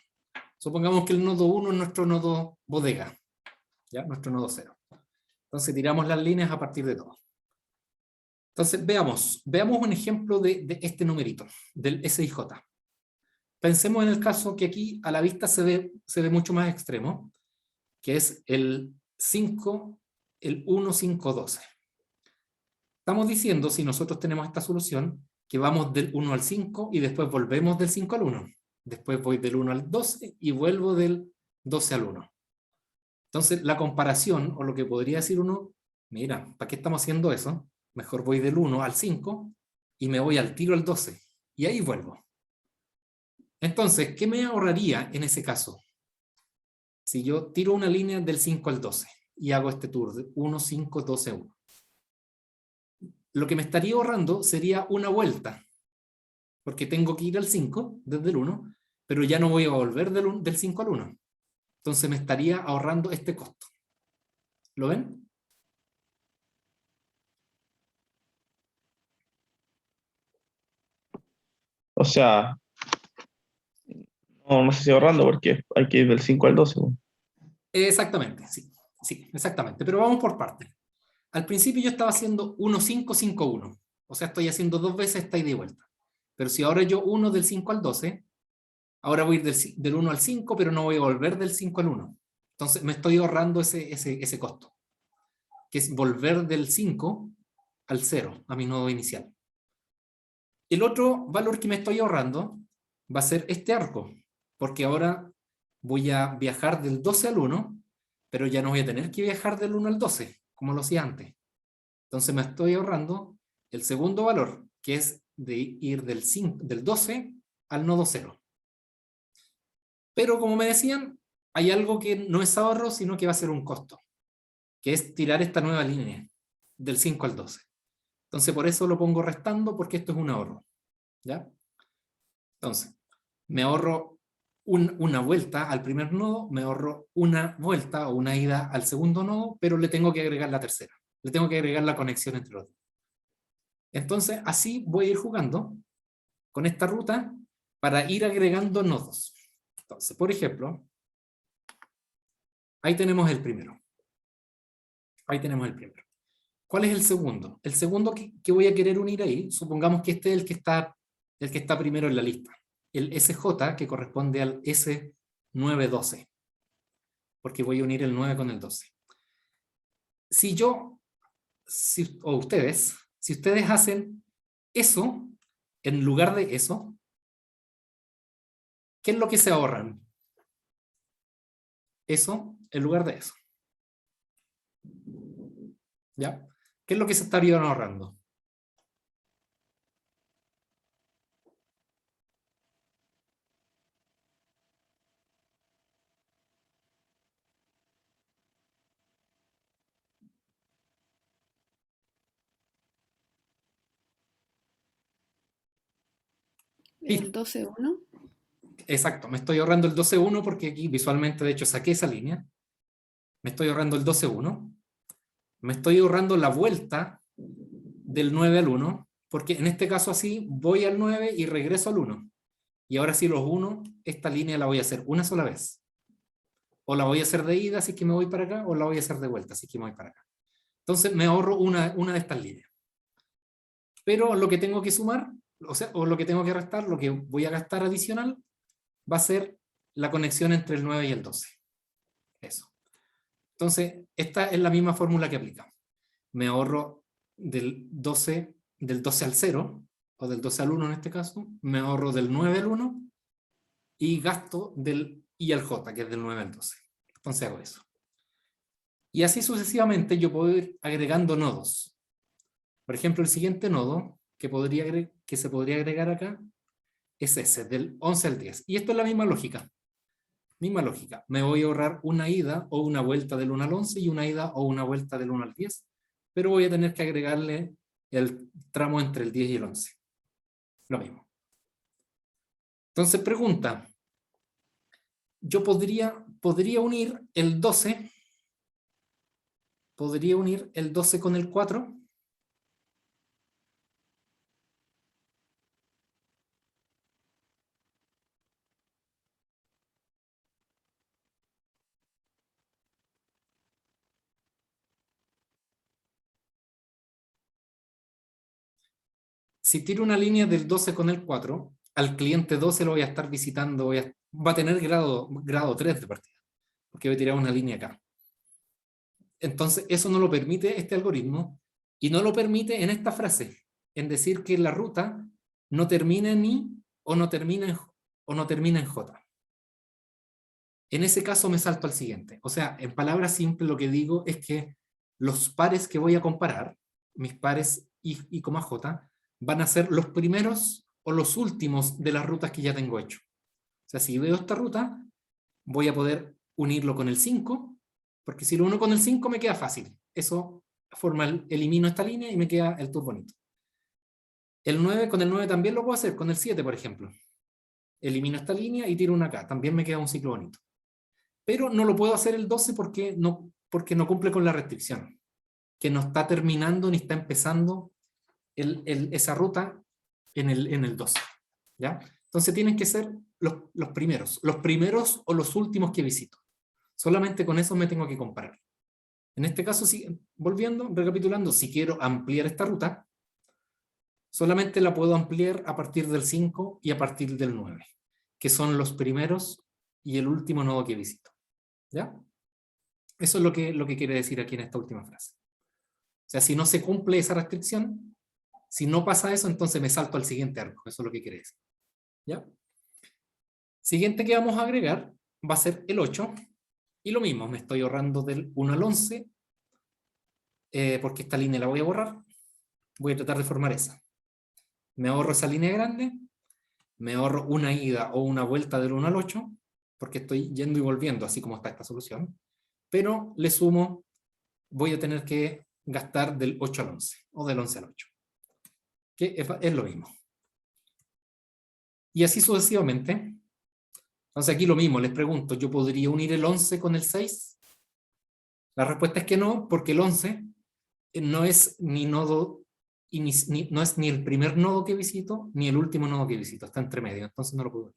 Supongamos que el nodo 1 es nuestro nodo bodega, ¿ya? Nuestro nodo 0. Entonces tiramos las líneas a partir de todo. Entonces veamos un ejemplo de este numerito, del SIJ. Pensemos en el caso que aquí a la vista se ve mucho más extremo, que es el 5, el 1, 5, 12. Estamos diciendo, si nosotros tenemos esta solución, que vamos del 1 al 5 y después volvemos del 5 al 1. Después voy del 1 al 12 y vuelvo del 12 al 1. Entonces, la comparación, o lo que podría decir uno, mira, ¿para qué estamos haciendo eso? Mejor voy del 1 al 5 y me voy al tiro al 12. Y ahí vuelvo. Entonces, ¿qué me ahorraría en ese caso? Si yo tiro una línea del 5 al 12 y hago este tour de 1, 5, 12, 1. Lo que me estaría ahorrando sería una vuelta, porque tengo que ir al 5 desde el 1, pero ya no voy a volver del 5 al 1. Entonces me estaría ahorrando este costo. ¿Lo ven? O sea, no sé si ahorrando porque hay que ir del 5 al 12. ¿No? Exactamente, sí, exactamente. Pero vamos por partes. Al principio yo estaba haciendo 1, 5, 5, 1. O sea, estoy haciendo 2 veces esta ida y vuelta. Pero si ahora yo 1 del 5 al 12, ahora voy a ir del 1 al 5, pero no voy a volver del 5 al 1. Entonces me estoy ahorrando ese costo, que es volver del 5 al 0, a mi nodo inicial. El otro valor que me estoy ahorrando va a ser este arco, porque ahora voy a viajar del 12 al 1, pero ya no voy a tener que viajar del 1 al 12, como lo hacía antes. Entonces me estoy ahorrando el segundo valor, que es de ir del 12 al nodo 0. Pero como me decían, hay algo que no es ahorro, sino que va a ser un costo, que es tirar esta nueva línea del 5 al 12. Entonces por eso lo pongo restando, porque esto es un ahorro. ¿Ya? Entonces, me ahorro una vuelta al primer nodo, me ahorro una vuelta o una ida al segundo nodo, pero le tengo que agregar la tercera. Le tengo que agregar la conexión entre los dos. Entonces, así voy a ir jugando con esta ruta para ir agregando nodos. Entonces, por ejemplo, ahí tenemos el primero. Ahí tenemos el primero. ¿Cuál es el segundo? El segundo que voy a querer unir ahí, supongamos que este es el que está primero en la lista. El SJ, que corresponde al S912. Porque voy a unir el 9 con el 12. O ustedes, si ustedes hacen eso, en lugar de eso, ¿qué es lo que se ahorran? eso en lugar de eso. ¿Ya? ¿Qué es lo que se estarían ahorrando? El 12,1. Exacto, me estoy ahorrando el 12,1 porque aquí visualmente de hecho saqué esa línea. Me estoy ahorrando el 12,1. Me estoy ahorrando la vuelta del 9 al 1, porque en este caso así voy al 9 y regreso al 1. Y ahora sí los 1, esta línea la voy a hacer una sola vez. O la voy a hacer de ida, así que me voy para acá, o la voy a hacer de vuelta, así que me voy para acá. Entonces me ahorro una de estas líneas. Pero lo que tengo que sumar, o lo que tengo que restar, lo que voy a gastar adicional, va a ser la conexión entre el 9 y el 12. Eso. Entonces, esta es la misma fórmula que aplicamos. Me ahorro del 12 al 0, o del 12 al 1 en este caso, me ahorro del 9 al 1, y gasto del I al J, que es del 9 al 12. Entonces hago eso. Y así sucesivamente yo puedo ir agregando nodos. Por ejemplo, el siguiente nodo que se podría agregar acá es ese, del 11 al 10. Y esto es la misma lógica. Misma lógica. Me voy a ahorrar una ida o una vuelta del 1 al 11 y una ida o una vuelta del 1 al 10. Pero voy a tener que agregarle el tramo entre el 10 y el 11. Lo mismo. Entonces pregunta. Yo podría unir el 12. ¿Podría unir el 12 con el 4? Si tiro una línea del 12 con el 4, al cliente 12 lo voy a estar visitando, va a tener grado 3 de partida, porque voy a tirar una línea acá. Entonces, eso no lo permite este algoritmo, y no lo permite en esta frase, en decir que la ruta no termina en I o no termina en J. En ese caso me salto al siguiente. O sea, en palabras simples lo que digo es que los pares que voy a comparar, mis pares I, J, van a ser los primeros o los últimos de las rutas que ya tengo hecho. O sea, si veo esta ruta, voy a poder unirlo con el 5, porque si lo uno con el 5 me queda fácil. Eso elimino esta línea y me queda el tour bonito. El 9 con el 9 también lo puedo hacer, con el 7, por ejemplo. Elimino esta línea y tiro una acá. También me queda un ciclo bonito. Pero no lo puedo hacer el 12 porque no cumple con la restricción, que no está terminando ni está empezando esa ruta en el 12. ¿Ya? Entonces tienen que ser los primeros o los últimos que visito. Solamente con eso me tengo que comparar. En este caso, recapitulando, si quiero ampliar esta ruta, solamente la puedo ampliar a partir del 5 y a partir del 9, que son los primeros y el último nodo que visito. ¿Ya? Eso es lo que quiere decir aquí en esta última frase. O sea, si no se cumple esa restricción, si no pasa eso, entonces me salto al siguiente arco. Eso es lo que quiere decir. ¿Ya? Siguiente que vamos a agregar va a ser el 8. Y lo mismo, me estoy ahorrando del 1 al 11, porque esta línea la voy a borrar. Voy a tratar de formar esa. Me ahorro esa línea grande, me ahorro una ida o una vuelta del 1 al 8, porque estoy yendo y volviendo, así como está esta solución. Pero le sumo, voy a tener que gastar del 8 al 11, o del 11 al 8. Que es lo mismo. Y así sucesivamente. Entonces aquí lo mismo, les pregunto, ¿yo podría unir el 11 con el 6? La respuesta es que no, porque el 11 no es ni nodo, no es ni el primer nodo que visito, ni el último nodo que visito, está entre medio, entonces no lo puedo unir.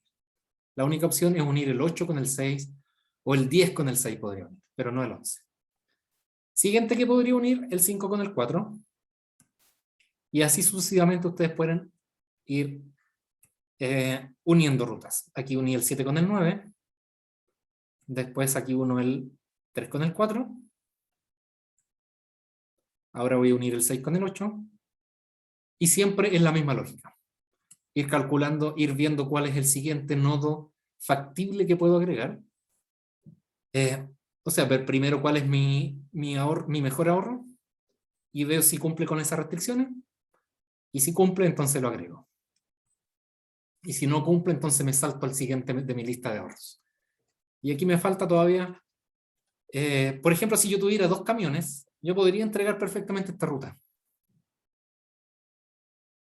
La única opción es unir el 8 con el 6, o el 10 con el 6 podría unir, pero no el 11. Siguiente que podría unir, el 5 con el 4, y así sucesivamente ustedes pueden ir uniendo rutas. Aquí uní el 7 con el 9, después aquí uno el 3 con el 4, ahora voy a unir el 6 con el 8, y siempre es la misma lógica. Ir calculando, ir viendo cuál es el siguiente nodo factible que puedo agregar, O sea, ver primero cuál es mi mejor ahorro y veo si cumple con esas restricciones. Y si cumple, entonces lo agrego. Y si no cumple, entonces me salto al siguiente de mi lista de ahorros. Y aquí me falta todavía, por ejemplo, si yo tuviera 2 camiones, yo podría entregar perfectamente esta ruta.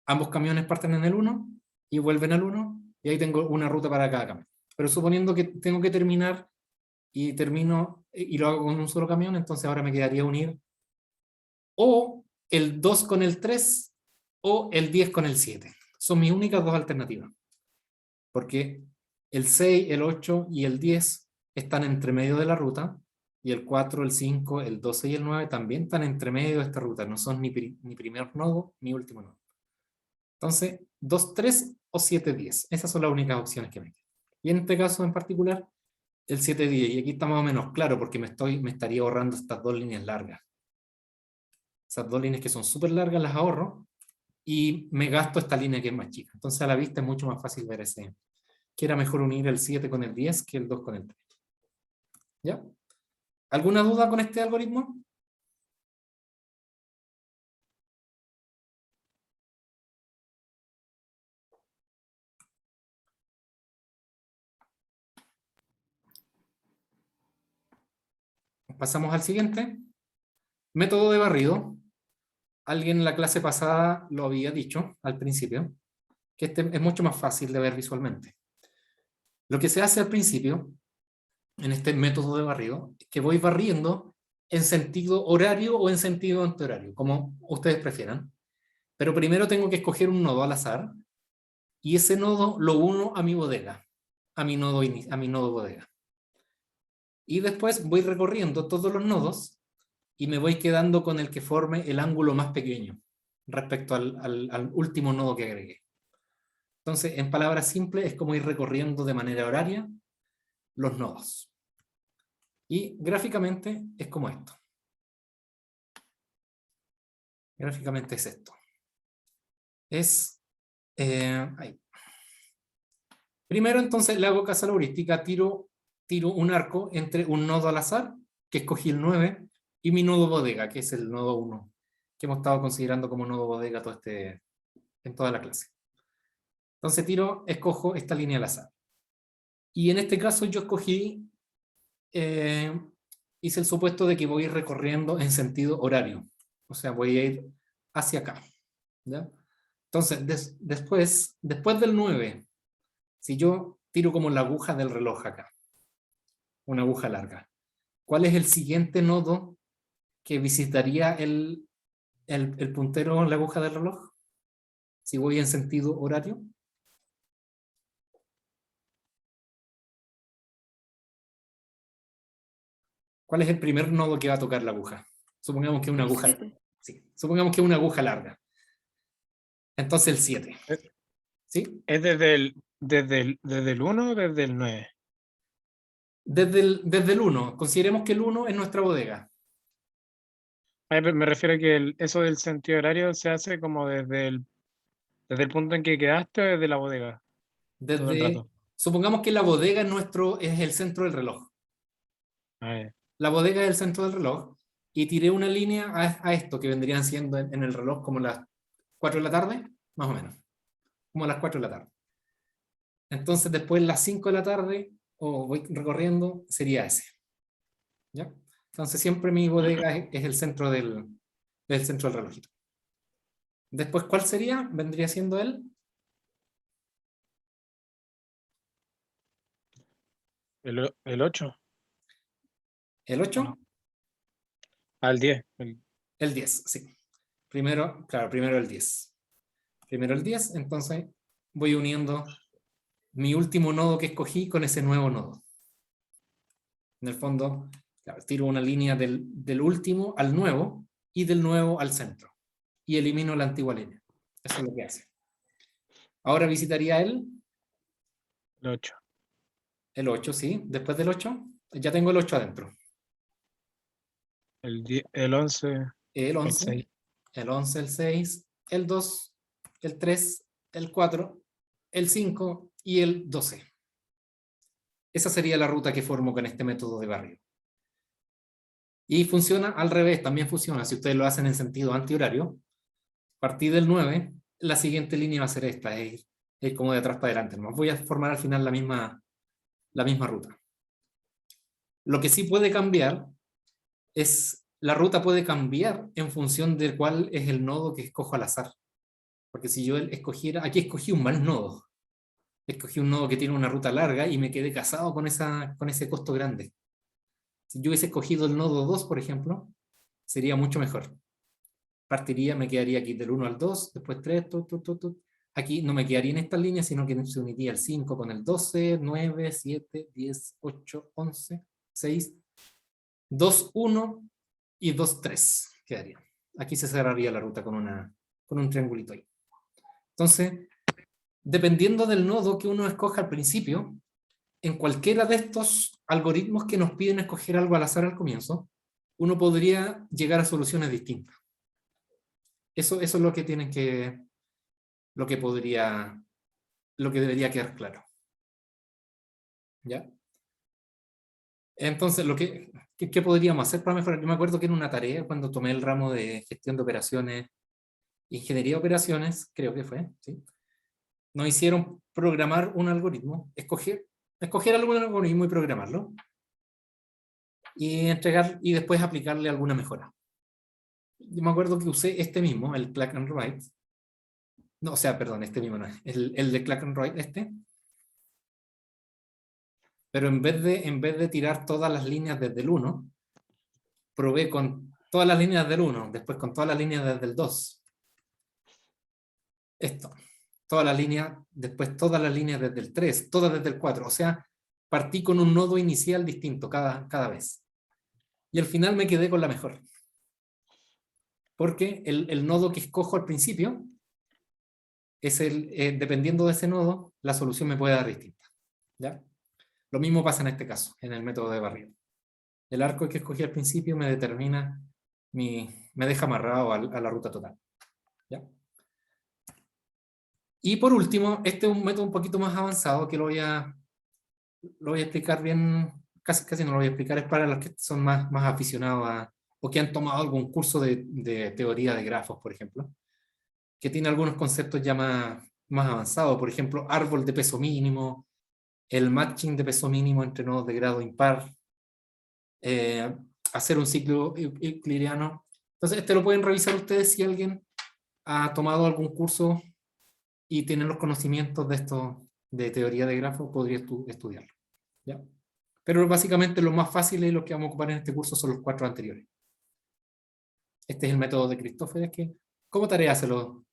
Ambos camiones parten en el 1 y vuelven al 1, y ahí tengo una ruta para cada camión. Pero suponiendo que tengo que terminar y termino y lo hago con un solo camión, entonces ahora me quedaría unir o el 2 con el 3 o el 10 con el 7. Son mis únicas 2 alternativas. Porque el 6, el 8 y el 10 están entre medio de la ruta, y el 4, el 5, el 12 y el 9 también están entre medio de esta ruta, no son ni primer nodo ni último nodo. Entonces, 2, 3 o 7, 10. Esas son las únicas opciones que me quedan. Y en este caso en particular, el 7, 10. Y aquí está más o menos claro porque me estaría ahorrando estas 2 líneas largas. Esas 2 líneas que son súper largas las ahorro y me gasto esta línea que es más chica. Entonces a la vista es mucho más fácil ver que era mejor unir el 7 con el 10 que el 2 con el 3. ¿Ya? ¿Alguna duda con este algoritmo? Pasamos al siguiente. Método de barrido. Alguien en la clase pasada lo había dicho al principio, que este es mucho más fácil de ver visualmente. Lo que se hace al principio, en este método de barrido, es que voy barriendo en sentido horario o en sentido antihorario, como ustedes prefieran. Pero primero tengo que escoger un nodo al azar, y ese nodo lo uno a mi bodega, a mi nodo bodega. Y después voy recorriendo todos los nodos y me voy quedando con el que forme el ángulo más pequeño respecto al último nodo que agregué. Entonces, en palabras simples, es como ir recorriendo de manera horaria los nodos. Y gráficamente es como esto. Gráficamente es esto. Ahí. Primero, entonces, le hago caso a la heurística, tiro un arco entre un nodo al azar, que escogí el 9, y mi nodo bodega, que es el nodo 1, que hemos estado considerando como nodo bodega en toda la clase. Entonces escojo esta línea al azar. Y en este caso yo escogí, hice el supuesto de que voy a ir recorriendo en sentido horario. O sea, voy a ir hacia acá. ¿Ya? Entonces, después del 9, si yo tiro como la aguja del reloj acá, una aguja larga, ¿cuál es el siguiente nodo que visitaría el puntero en la aguja del reloj? Si voy en sentido horario. ¿Cuál es el primer nodo que va a tocar la aguja? Supongamos que es una aguja. Sí, supongamos que es una aguja larga. Entonces el 7. ¿Sí? ¿Es desde el 1 o desde el 9? Desde el 1. Consideremos que el 1 es nuestra bodega. Me refiero a que eso del sentido horario se hace como desde el punto en que quedaste o desde la bodega. Todo el rato. Supongamos que la bodega es el centro del reloj. La bodega es el centro del reloj, y tiré una línea a esto, que vendrían siendo en el reloj como las 4 de la tarde, más o menos. Como a las 4 de la tarde. Entonces después las 5 de la tarde, o voy recorriendo, sería ese. ¿Ya? Entonces siempre mi bodega es el centro del relojito. Después, ¿cuál sería? Vendría siendo el 8. ¿El 8? No. Al 10. El 10, sí. Primero el 10. Primero el 10, entonces voy uniendo mi último nodo que escogí con ese nuevo nodo. En el fondo, claro, tiro una línea del último al nuevo y del nuevo al centro. Y elimino la antigua línea. Eso es lo que hace. Ahora visitaría el 8. El 8, sí. Después del 8, ya tengo el 8 adentro. El 11. El 11, El 6. el 11, el 6, el 2, el 3, el 4, el 5 y el 12. Esa sería la ruta que formo con este método de barrio. Y funciona al revés, también funciona. Si ustedes lo hacen en sentido antihorario, a partir del 9, la siguiente línea va a ser esta, es como de atrás para adelante. ¿No? Voy a formar al final la misma ruta. Lo que sí puede cambiar es, la ruta puede cambiar en función de cuál es el nodo que escojo al azar. Porque si yo escogiera, aquí escogí un mal nodo. Escogí un nodo que tiene una ruta larga y me quedé casado con ese costo grande. Si yo hubiese escogido el nodo 2, por ejemplo, sería mucho mejor. Partiría, me quedaría aquí del 1 al 2, después 3, Aquí no me quedaría en esta línea, sino que se uniría el 5 con el 12, 9, 7, 10, 8, 11, 6, 2, 1 y 2, 3 quedaría. Aquí se cerraría la ruta con un triangulito ahí. Entonces, dependiendo del nodo que uno escoja al principio, en cualquiera de estos algoritmos que nos piden escoger algo al azar al comienzo, uno podría llegar a soluciones distintas. Eso es lo que tienen que, lo que debería quedar claro. ¿Ya? Entonces, ¿qué podríamos hacer para mejorar? Yo me acuerdo que en una tarea, cuando tomé el ramo de gestión de operaciones, ingeniería de operaciones, creo que fue, ¿sí? Nos hicieron programar un algoritmo, escoger algún algoritmo y programarlo, y después aplicarle alguna mejora. Yo me acuerdo que usé este mismo, el Clack and Write. No, o sea, perdón, este mismo no es. El de Clack and Write, Pero en vez de tirar todas las líneas desde el 1, probé con todas las líneas del 1, después con todas las líneas desde el 2. Esto. Todas las líneas, después todas las líneas desde el 3, todas desde el 4. O sea, partí con un nodo inicial distinto cada vez. Y al final me quedé con la mejor. Porque el nodo que escojo al principio, dependiendo de ese nodo, la solución me puede dar distinta. ¿Ya? Lo mismo pasa en este caso, en el método de barrido. El arco que escogí al principio me determina, me deja amarrado a la ruta total. ¿Ya? Y por último, este es un método un poquito más avanzado que lo voy a explicar bien, casi no lo voy a explicar, es para los que son más aficionados o que han tomado algún curso de teoría de grafos, por ejemplo, que tiene algunos conceptos ya más avanzados, por ejemplo, árbol de peso mínimo, el matching de peso mínimo entre nodos de grado impar, hacer un ciclo euclidiano. Entonces, este lo pueden revisar ustedes si alguien ha tomado algún curso y tiene los conocimientos de esto, de teoría de grafos, podría estudiarlo. ¿Ya? Pero básicamente lo más fácil y lo que vamos a ocupar en este curso son los 4 anteriores. Este es el método de Christoffel, que como tarea se los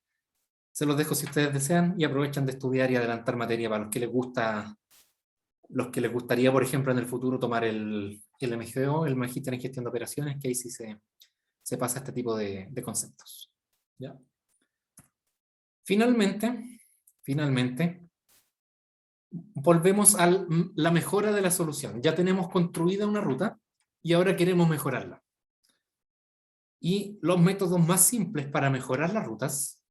dejo si ustedes desean y aprovechan de estudiar y adelantar materia para los que les gustaría, por ejemplo, en el futuro tomar el MGO, el Magíster en Gestión de Operaciones, que ahí sí se pasa este tipo de conceptos. ¿Ya? Finalmente, volvemos a la mejora de la solución. Ya tenemos construida una ruta y ahora queremos mejorarla. Y los métodos más simples para mejorar las rutas,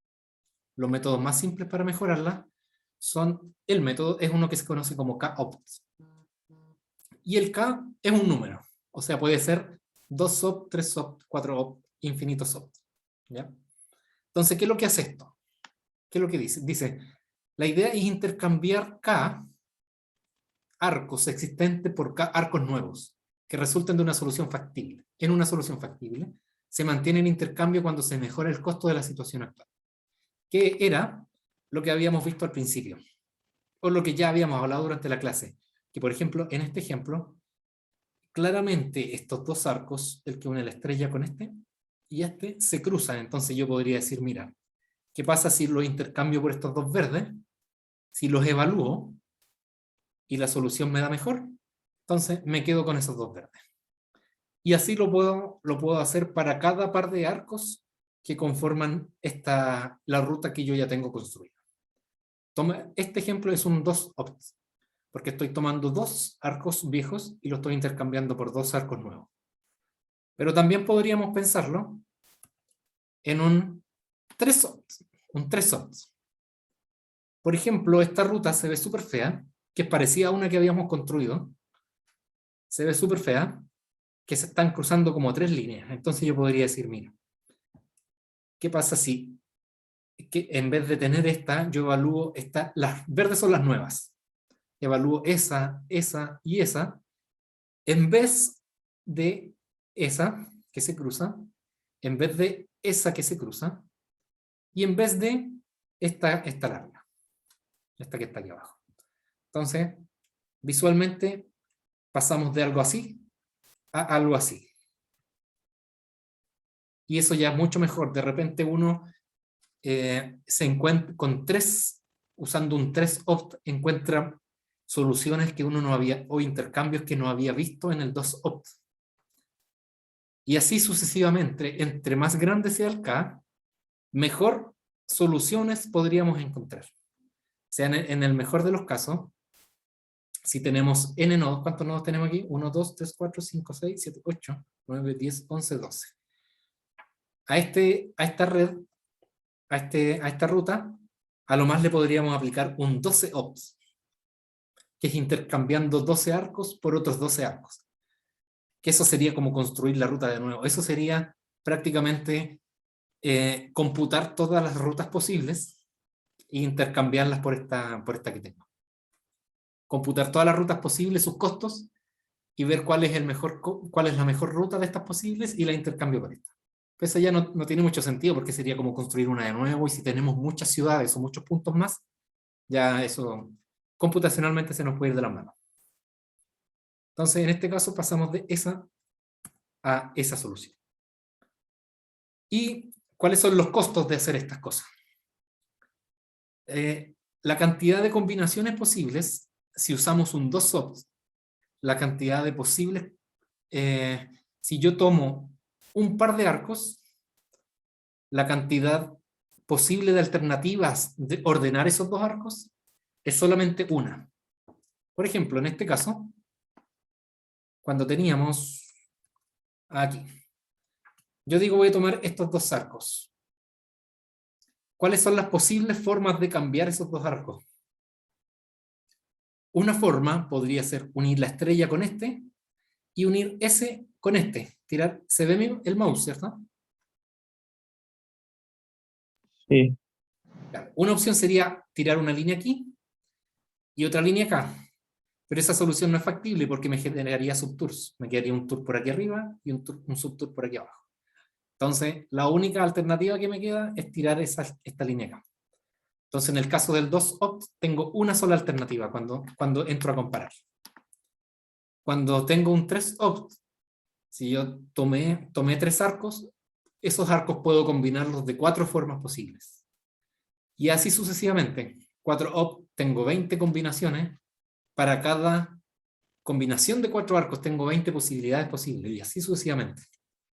son es uno que se conoce como K-opt. Y el K es un número. O sea, puede ser 2 opt, 3 opt, 4 opt, infinitos opt. ¿Ya? Entonces, ¿qué es lo que hace esto? ¿Qué es lo que dice? Dice, la idea es intercambiar K arcos existentes por K arcos nuevos que resulten de una solución factible. En una solución factible se mantiene el intercambio cuando se mejora el costo de la situación actual. Que era lo que habíamos visto al principio, o lo que ya habíamos hablado durante la clase. Que, por ejemplo, en este ejemplo, claramente estos dos arcos, el que une la estrella con este, y este, se cruzan. Entonces yo podría decir, mira, ¿qué pasa si los intercambio por estos dos verdes? Si los evalúo y la solución me da mejor, entonces me quedo con esos dos verdes. Y así lo puedo hacer para cada par de arcos que conforman la ruta que yo ya tengo construida. Este ejemplo es un 2 opt, porque estoy tomando 2 arcos viejos y los estoy intercambiando por 2 arcos nuevos. Pero también podríamos pensarlo en un 3 opt. Por ejemplo, esta ruta se ve súper fea, que es parecida a una que habíamos construido, se ve súper fea, que se están cruzando como 3 líneas. Entonces yo podría decir, mira, ¿qué pasa si que en vez de tener esta, yo evalúo esta, las verdes son las nuevas, evalúo esa, esa y esa, en vez de esa que se cruza, en vez de esa que se cruza, y en vez de esta larga, esta que está aquí abajo. Entonces, visualmente pasamos de algo así a algo así. Y eso ya es mucho mejor. De repente uno se encuentra con 3, usando un 3-opt, encuentra soluciones que uno no había, o intercambios que no había visto en el 2-opt. Y así sucesivamente, entre más grande sea el K, mejor soluciones podríamos encontrar. O sea, en el mejor de los casos, si tenemos n nodos, ¿cuántos nodos tenemos aquí? 1, 2, 3, 4, 5, 6, 7, 8, 9, 10, 11, 12. A esta red, a esta ruta, a lo más le podríamos aplicar un 12-opt, que es intercambiando 12 arcos por otros 12 arcos. Que eso sería como construir la ruta de nuevo. Eso sería prácticamente computar todas las rutas posibles e intercambiarlas por esta que tengo. Computar todas las rutas posibles, sus costos, y ver cuál es la mejor ruta de estas posibles y la intercambio por esta. Eso ya no tiene mucho sentido, porque sería como construir una de nuevo, y si tenemos muchas ciudades o muchos puntos más, ya eso computacionalmente se nos puede ir de la mano. Entonces, en este caso pasamos de esa a esa solución. ¿Y cuáles son los costos de hacer estas cosas? La cantidad de combinaciones posibles, si usamos un 2-opt, la cantidad de posibles, si yo tomo un par de arcos, la cantidad posible de alternativas de ordenar esos 2 arcos es solamente una. Por ejemplo, en este caso, cuando teníamos aquí, yo digo voy a tomar estos 2 arcos. ¿Cuáles son las posibles formas de cambiar esos 2 arcos? Una forma podría ser unir la estrella con este y unir ese con este. Tirar, se ve el mouse, ¿cierto? Sí. Claro. Una opción sería tirar una línea aquí y otra línea acá. Pero esa solución no es factible porque me generaría subtours. Me quedaría un tour por aquí arriba y un subtour por aquí abajo. Entonces, la única alternativa que me queda es tirar esta línea acá. Entonces, en el caso del 2-opt, tengo una sola alternativa cuando entro a comparar. Cuando tengo un 3-opt, si yo tomé 3 arcos, esos arcos puedo combinarlos de 4 formas posibles. Y así sucesivamente. 4-opt, tengo 20 combinaciones. Para cada combinación de 4 arcos tengo 20 posibilidades posibles, y así sucesivamente.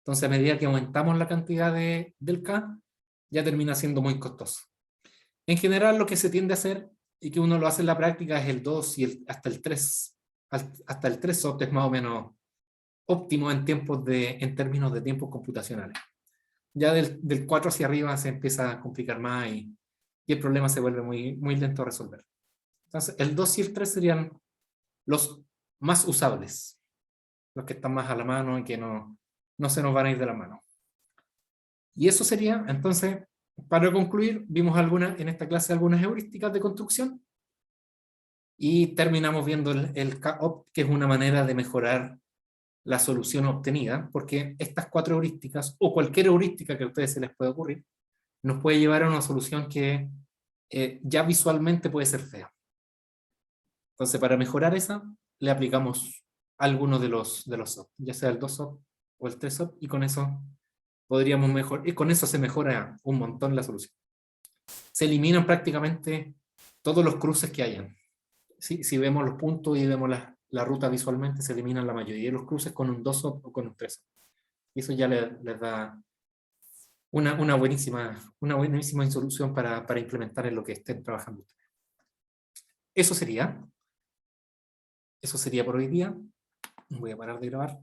Entonces, a medida que aumentamos la cantidad del K, ya termina siendo muy costoso. En general, lo que se tiende a hacer, y que uno lo hace en la práctica, es el 2 y hasta el 3. Hasta el 3-opt es más o menos óptimo en términos de tiempos computacionales. Ya del 4 hacia arriba se empieza a complicar más y el problema se vuelve muy, muy lento a resolver. Entonces, el 2 y el 3 serían los más usables, los que están más a la mano y que no se nos van a ir de la mano. Y eso sería, entonces, para concluir, vimos en esta clase algunas heurísticas de construcción y terminamos viendo el K-opt, que es una manera de mejorar la solución obtenida, porque estas 4 heurísticas, o cualquier heurística que a ustedes se les pueda ocurrir, nos puede llevar a una solución que ya visualmente puede ser fea. Entonces, para mejorar esa, le aplicamos alguno de los opt, ya sea el 2-opt o el 3-opt, y con eso podríamos mejorar, y con eso se mejora un montón la solución. Se eliminan prácticamente todos los cruces que hayan. Si vemos los puntos y vemos la ruta visualmente, se eliminan la mayoría de los cruces con un 2-opt o con un 3-opt. Y eso ya les da una buenísima solución para implementar en lo que estén trabajando ustedes. Eso sería por hoy día. Voy a parar de grabar.